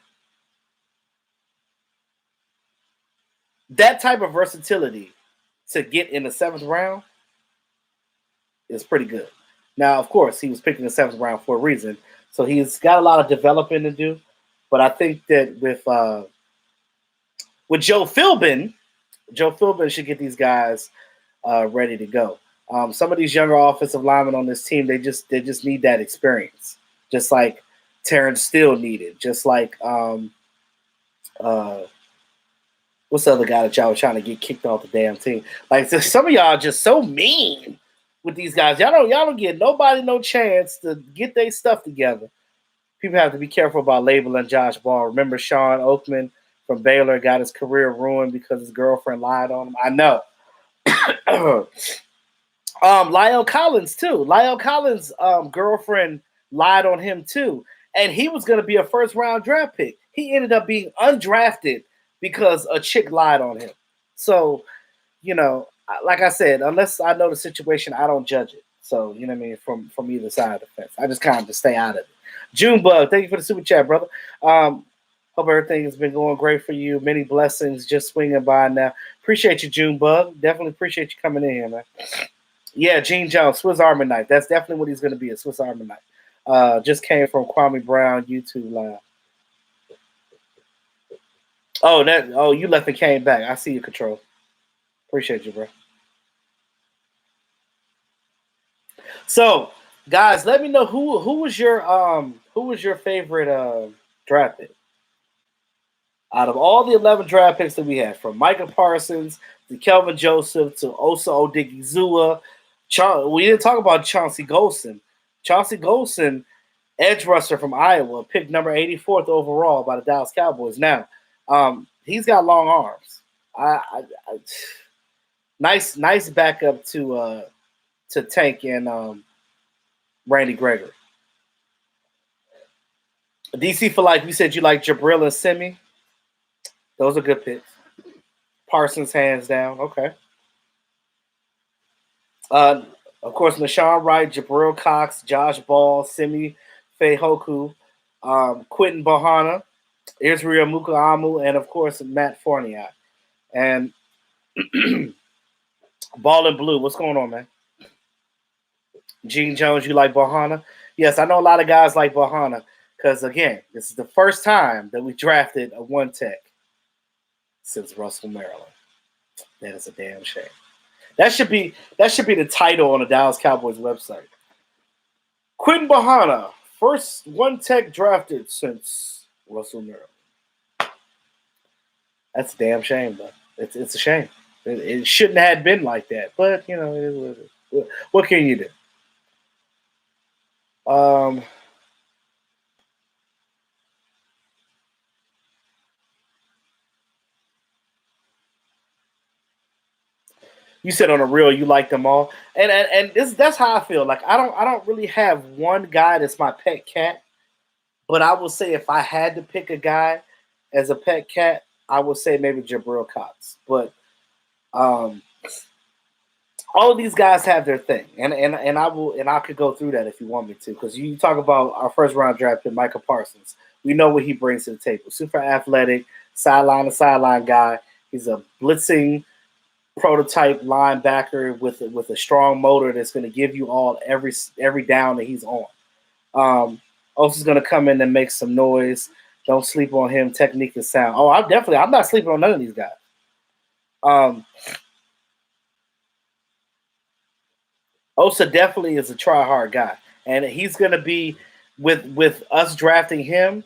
that type of versatility to get in the 7th round is pretty good. Now, of course, he was picking the 7th round for a reason. So he's got a lot of developing to do. But I think that with Joe Philbin should get these guys ready to go. Some of these younger offensive linemen on this team, they just need that experience, just like Terrence Steele needed, just like what's the other guy that y'all were trying to get kicked off the damn team? Like some of y'all are just so mean with these guys. Y'all don't give nobody no chance to get their stuff together. People have to be careful about labeling Josh Ball. Remember Sean Oakman from Baylor got his career ruined because his girlfriend lied on him. I know. Lyle Collins too. Lyle Collins' girlfriend lied on him too, and he was going to be a 1st round draft pick. He ended up being undrafted because a chick lied on him. So, like I said, unless I know the situation, I don't judge it. So, you know what I mean, from either side of the fence, I just kind of stay out of it. Junebug, thank you for the super chat, brother. Hope everything has been going great for you. Many blessings just swinging by now. Appreciate you, Junebug. Definitely appreciate you coming in here, man. Yeah, Gene Jones, Swiss Army knife. That's definitely what he's going to be, a Swiss Army knife. Just came from Kwame Brown YouTube live. Oh, you left and came back. I see you, Control. Appreciate you, bro. So, guys, let me know who was your favorite draft pick out of all the 11 draft picks that we had, from Micah Parsons to Kelvin Joseph to Osa Odigizua. We didn't talk about Chauncey Golston. Chauncey Golston edge rusher from Iowa, picked number 84th overall by the Dallas Cowboys. Now, he's got long arms. Nice backup to Tank and Randy Gregory. DC for life. You said you like Jabril and Simi. Those are good picks. Parsons hands down. Okay. Of course, Nashawn Wright, Jabril Cox, Josh Ball, Simi Fehoko, Quentin Bohanna, Israel Mukaamu, and of course Matt Fournier. And Ball and Blue, what's going on, man? Gene Jones, you like Bohanna? Yes, I know a lot of guys like Bohanna because, again, this is the first time that we drafted a one tech since Russell, Maryland. That is a damn shame. That should be the title on the Dallas Cowboys website. Quentin Bohanna, first one tech drafted since Russell, Maryland. That's a damn shame, though. It's a shame. It shouldn't have been like that, but you know, it is what it is. What can you do? You said on a real, you like them all, and that's how I feel. Like I don't really have one guy that's my pet cat, but I will say if I had to pick a guy as a pet cat, I would say maybe Jabril Cox. But all of these guys have their thing, and I could go through that if you want me to, because you talk about our first round draft pick, Micah Parsons. We know what he brings to the table. Super athletic, sideline to sideline guy. He's a blitzing prototype linebacker with a strong motor that's going to give you all every down that he's on. Osa's going to come in and make some noise. Don't sleep on him. Technique and sound. Oh, I'm not sleeping on none of these guys. Osa definitely is a try-hard guy, and he's going to be with us drafting him.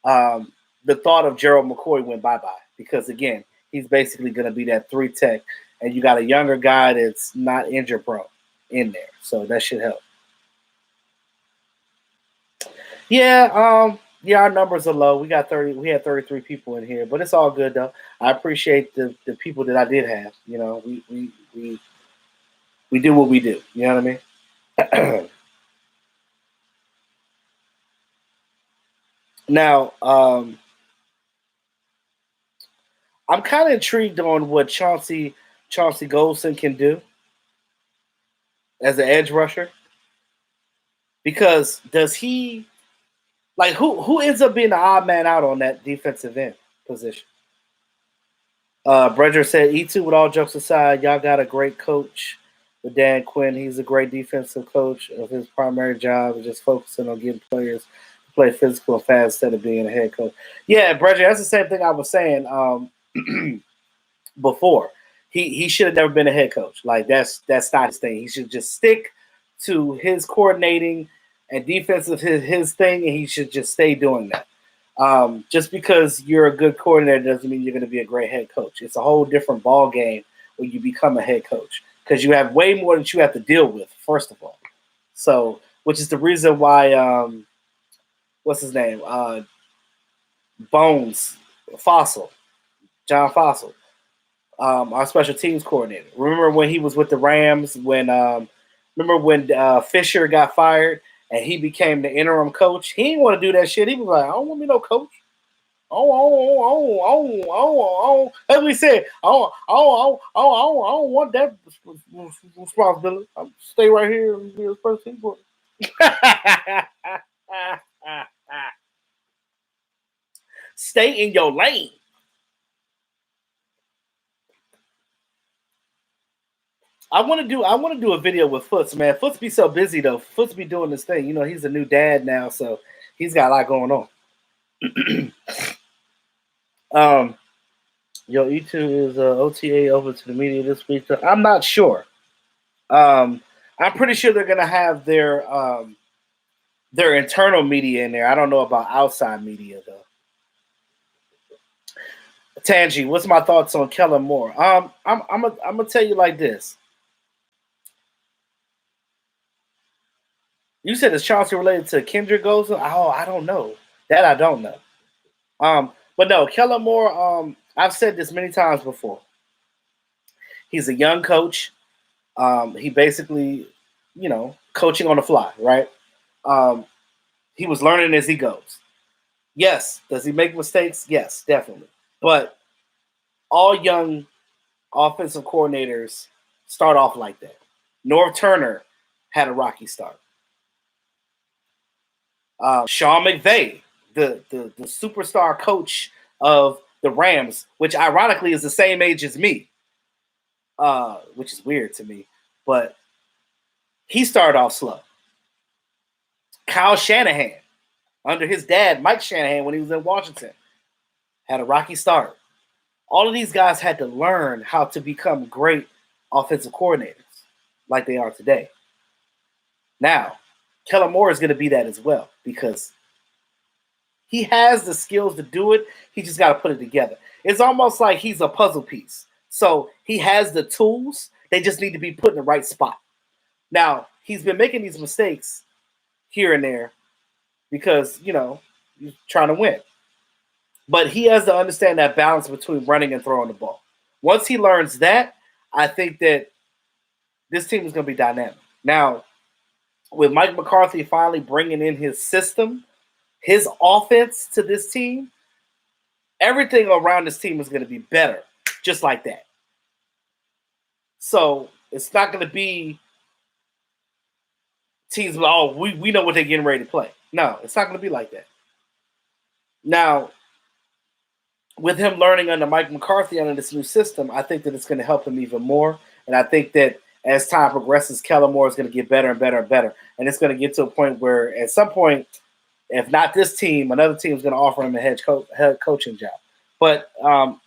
The thought of Gerald McCoy went bye-bye because, again, he's basically going to be that 3 tech, and you got a younger guy that's not injury-prone in there, so that should help. Yeah, our numbers are low. We had 33 people in here, but it's all good though. I appreciate the people that I did have. You know, we do what we do. You know what I mean? Now, I'm kind of intrigued on what Chauncey Golson can do as an edge rusher. Because does he who ends up being the odd man out on that defensive end position? Bredger said, E2, with all jokes aside, y'all got a great coach with Dan Quinn. He's a great defensive coach. Of his primary job is just focusing on getting players to play physical and fast instead of being a head coach. Yeah, Bredger, that's the same thing I was saying before. He should have never been a head coach. Like that's not his thing. He should just stick to his coordinating and defensive his thing, and he should just stay doing that. Just because you're a good coordinator doesn't mean you're going to be a great head coach. It's a whole different ball game when you become a head coach because you have way more that you have to deal with, first of all. So, which is the reason why, what's his name? John Fossil, our special teams coordinator. Remember when he was with the Rams? Remember when Fisher got fired and he became the interim coach? He didn't want to do that shit. He was like, I don't want to be no coach. As we said, I don't want that responsibility. I'll stay right here and be a special team coordinator. Stay in your lane. I want to do a video with Foots, man. Foots be so busy though. Foots be doing this thing. You know, he's a new dad now, so he's got a lot going on. E2 is OTA over to the media this week. So I'm not sure. I'm pretty sure they're gonna have their internal media in there. I don't know about outside media though. Tangi, what's my thoughts on Kellen Moore? I'm gonna tell you like this. You said is Chauncey related to Kendrick Goza? Oh, I don't know. That I don't know. But no, Kellen Moore. I've said this many times before. He's a young coach. He basically, coaching on the fly, right? He was learning as he goes. Yes. Does he make mistakes? Yes, definitely. But all young offensive coordinators start off like that. Norv Turner had a rocky start. Sean McVay, the superstar coach of the Rams, which ironically is the same age as me, which is weird to me, but he started off slow. Kyle Shanahan, under his dad, Mike Shanahan, when he was in Washington, had a rocky start. All of these guys had to learn how to become great offensive coordinators like they are today. Now, Kellen Moore is going to be that as well because he has the skills to do it. He just got to put it together. It's almost like he's a puzzle piece. So he has the tools. They just need to be put in the right spot. Now, he's been making these mistakes here and there because, he's trying to win. But he has to understand that balance between running and throwing the ball. Once he learns that, I think that this team is going to be dynamic. Now, with Mike McCarthy finally bringing in his system, his offense to this team, everything around this team is going to be better, just like that. So it's not going to be teams, we know what they're getting ready to play. No, it's not going to be like that. Now, with him learning under Mike McCarthy under this new system, I think that it's going to help him even more. And I think that as time progresses, Kellen Moore is going to get better and better and better. And it's going to get to a point where at some point, if not this team, another team is going to offer him a head coaching job. But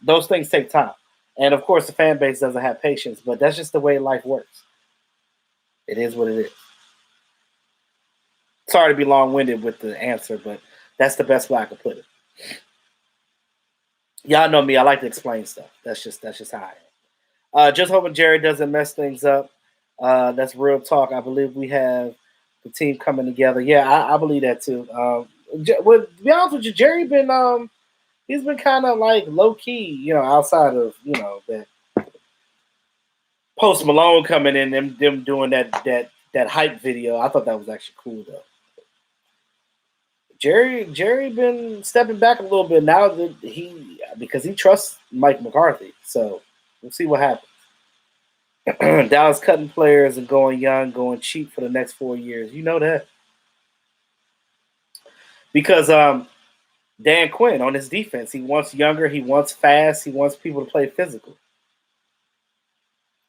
those things take time. And, of course, the fan base doesn't have patience. But that's just the way life works. It is what it is. Sorry to be long-winded with the answer, but that's the best way I could put it. Y'all know me. I like to explain stuff. That's just how I am. Just hoping Jerry doesn't mess things up. That's real talk. I believe we have the team coming together. Yeah, I believe that too. To be honest with you, Jerry he's been kind of like low key, outside of that Post Malone coming in, them doing that hype video. I thought that was actually cool though. Jerry been stepping back a little bit now that because he trusts Mike McCarthy. So we'll see what happens. Dallas cutting players and going young, going cheap for the next 4 years. You know that. Because Dan Quinn on his defense, he wants younger, he wants fast, he wants people to play physical.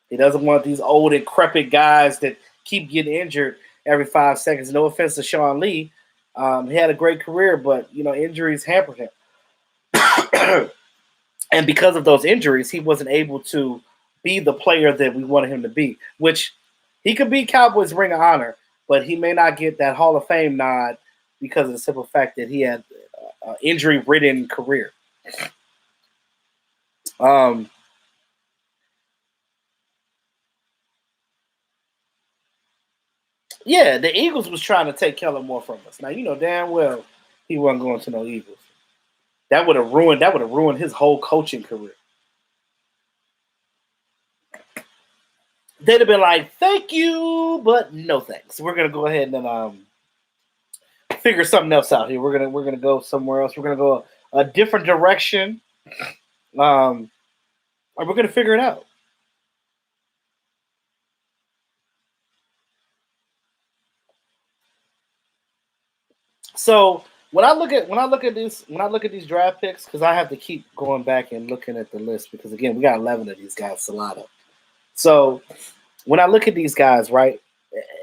He doesn't want these old, decrepit guys that keep getting injured every 5 seconds. No offense to Sean Lee. He had a great career, but, injuries hampered him. And because of those injuries, he wasn't able to be the player that we wanted him to be, which he could be Cowboys Ring of Honor, but he may not get that Hall of Fame nod because of the simple fact that he had an injury-ridden career. Yeah, the Eagles was trying to take Kellen Moore from us. Now, damn well he wasn't going to no Eagles. That would have ruined his whole coaching career. They'd have been like, thank you, but no thanks. We're gonna go ahead and figure something else out here. We're gonna go somewhere else. We're gonna go a different direction. And we're gonna figure it out. So when I look at these draft picks, because I have to keep going back and looking at the list because again we got 11 of these guys, Salado. So when I look at these guys, right,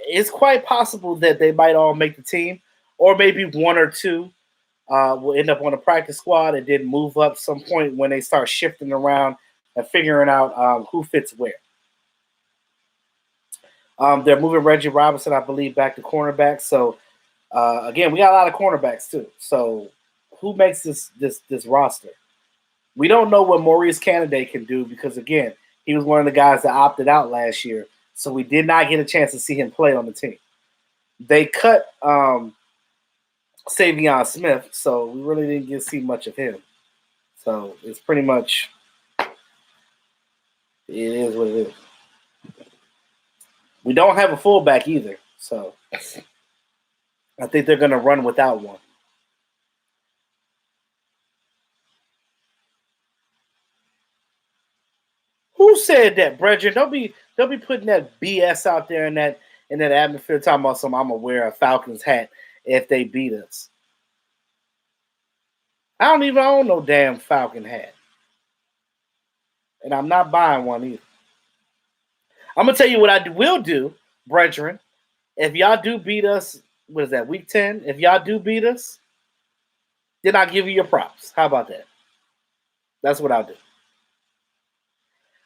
it's quite possible that they might all make the team, or maybe one or two will end up on the practice squad and then move up some point when they start shifting around and figuring out who fits where. They're moving Reggie Robinson, I believe, back to cornerback. So again, we got a lot of cornerbacks too. So who makes this roster? We don't know what Maurice Candidate can do because again, he was one of the guys that opted out last year. So we did not get a chance to see him play on the team. They cut Savion Smith, so we really didn't get to see much of him. So it's pretty much it is what it is. We don't have a fullback either, so I think they're going to run without one. Who said that, brethren? Don't be putting that BS out there in that atmosphere talking about some I'm gonna wear a Falcons hat if they beat us. I don't even own no damn Falcon hat. And I'm not buying one either. I'm gonna tell you what I will do, brethren. If y'all do beat us, what is that, week 10? If y'all do beat us, then I'll give you your props. How about that? That's what I'll do.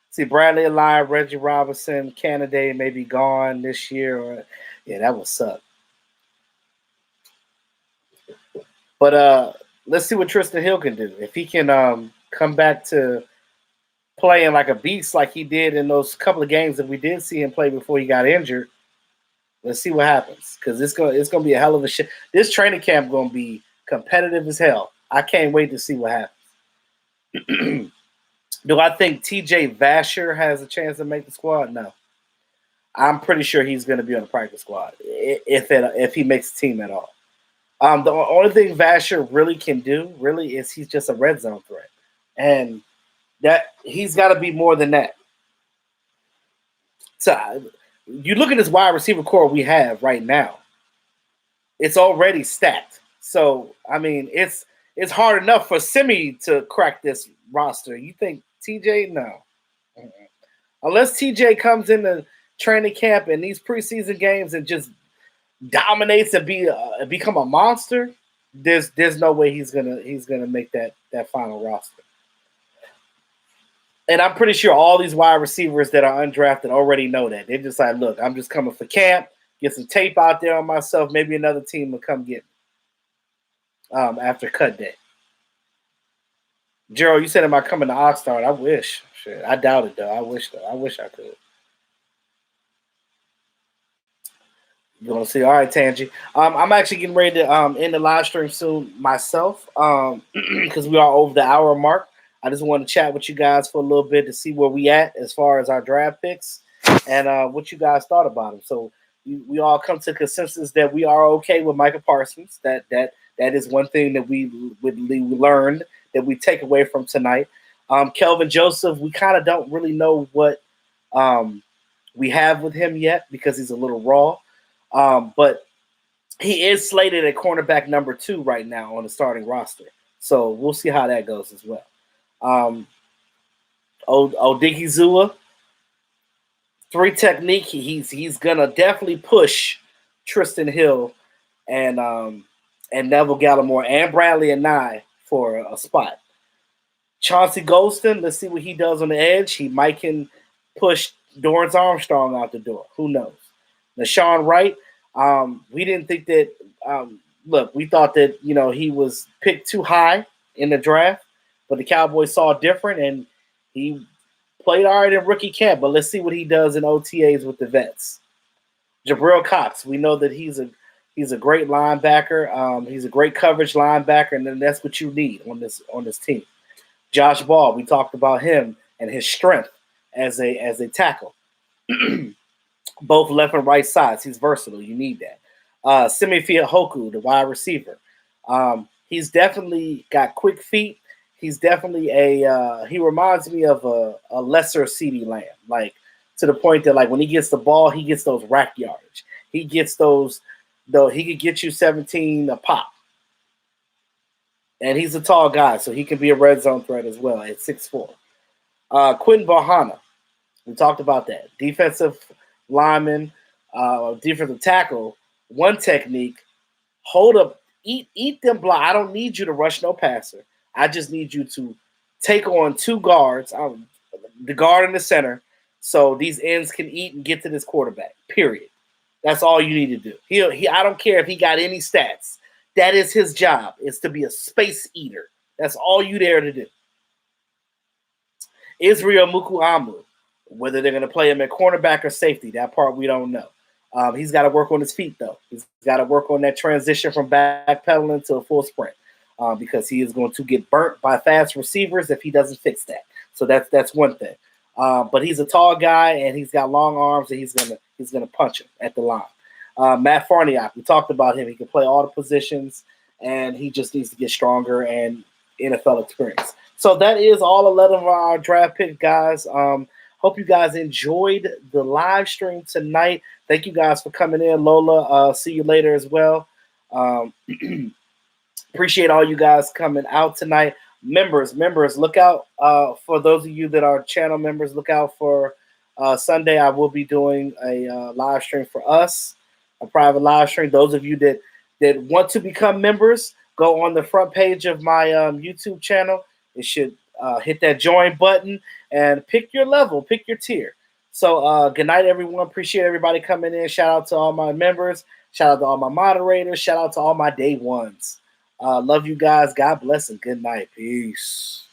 See, Bradley alive, Reggie Robinson, candidate may be gone this year. Yeah, that would suck. But let's see what Tristan Hill can do. If he can come back to playing like a beast like he did in those couple of games that we did see him play before he got injured, let's see what happens. Because it's gonna be a hell of a shit. This training camp gonna be competitive as hell. I can't wait to see what happens. Do I think TJ Vasher has a chance to make the squad? No. I'm pretty sure he's going to be on the practice squad if he makes the team at all. The only thing Vasher really can do, is he's just a red zone threat. And that he's got to be more than that. So you look at this wide receiver core we have right now. It's already stacked. So, I mean, it's hard enough for Simi to crack this roster. You think TJ? No. Unless TJ comes into training camp and these preseason games and just dominates and become a monster, there's no way he's gonna make that final roster. And I'm pretty sure all these wide receivers that are undrafted already know that. They're just like, look, I'm just coming for camp, get some tape out there on myself. Maybe another team will come get me after cut day. Gerald, you said, am I coming to Oxnard? I wish. Shit, I doubt it, though. I wish I could. You want to see? All right, Tangi. I'm actually getting ready to end the live stream soon myself because we are over the hour mark. I just want to chat with you guys for a little bit to see where we at as far as our draft picks and what you guys thought about them. So we all come to consensus that we are okay with Micah Parsons. That is one thing that we learned that we take away from tonight. Kelvin Joseph, we kind of don't really know what we have with him yet because he's a little raw. But he is slated at cornerback number 2 right now on the starting roster. So we'll see how that goes as well. Odigizua, 3 technique. He's gonna definitely push Tristan Hill and Neville Gallimore and Bradley and Nye for a spot. Chauncey Golston, let's see what he does on the edge. He might can push Dorrance Armstrong out the door. Who knows? Nashawn Wright, we didn't think that look, we thought that, he was picked too high in the draft, but the Cowboys saw different and he played all right in rookie camp, but let's see what he does in OTAs with the vets. Jabril Cox, we know that he's a great linebacker. He's a great coverage linebacker, and then that's what you need on this team. Josh Ball, we talked about him and his strength as a tackle. Both left and right sides. He's versatile. You need that. Simi Fehoko, the wide receiver. He's definitely got quick feet. He's definitely he reminds me of a lesser CeeDee Lamb, like to the point that like when he gets the ball, he gets those rack yardage. He gets those, though he could get you 17 a pop. And he's a tall guy, so he can be a red zone threat as well at 6'4". Quentin Bohanna, we talked about that. Defensive lineman, defensive tackle, 1 technique, hold up, eat them block. I don't need you to rush no passer. I just need you to take on 2 guards, the guard and the center, so these ends can eat and get to this quarterback, period. That's all you need to do. I don't care if he got any stats. That is his job, is to be a space eater. That's all you there to do. Israel Mukuamu, whether they're going to play him at cornerback or safety, that part we don't know. He's got to work on his feet, though. He's got to work on that transition from backpedaling to a full sprint because he is going to get burnt by fast receivers if he doesn't fix that. So that's one thing. But he's a tall guy, and he's got long arms, and he's gonna punch him at the line. Matt Farniok, we talked about him. He can play all the positions, and he just needs to get stronger and NFL experience. So that is all 11 of our draft picks, guys. Hope you guys enjoyed the live stream tonight. Thank you guys for coming in. Lola, see you later as well. Appreciate all you guys coming out tonight. Members, look out for those of you that are channel members. Look out for Sunday. I will be doing a live stream for us, a private live stream. Those of you that want to become members, go on the front page of my YouTube channel. It should hit that join button and pick your level, pick your tier. So good night, everyone. Appreciate everybody coming in. Shout out to all my members. Shout out to all my moderators. Shout out to all my day ones. Love you guys. God bless and good night. Peace.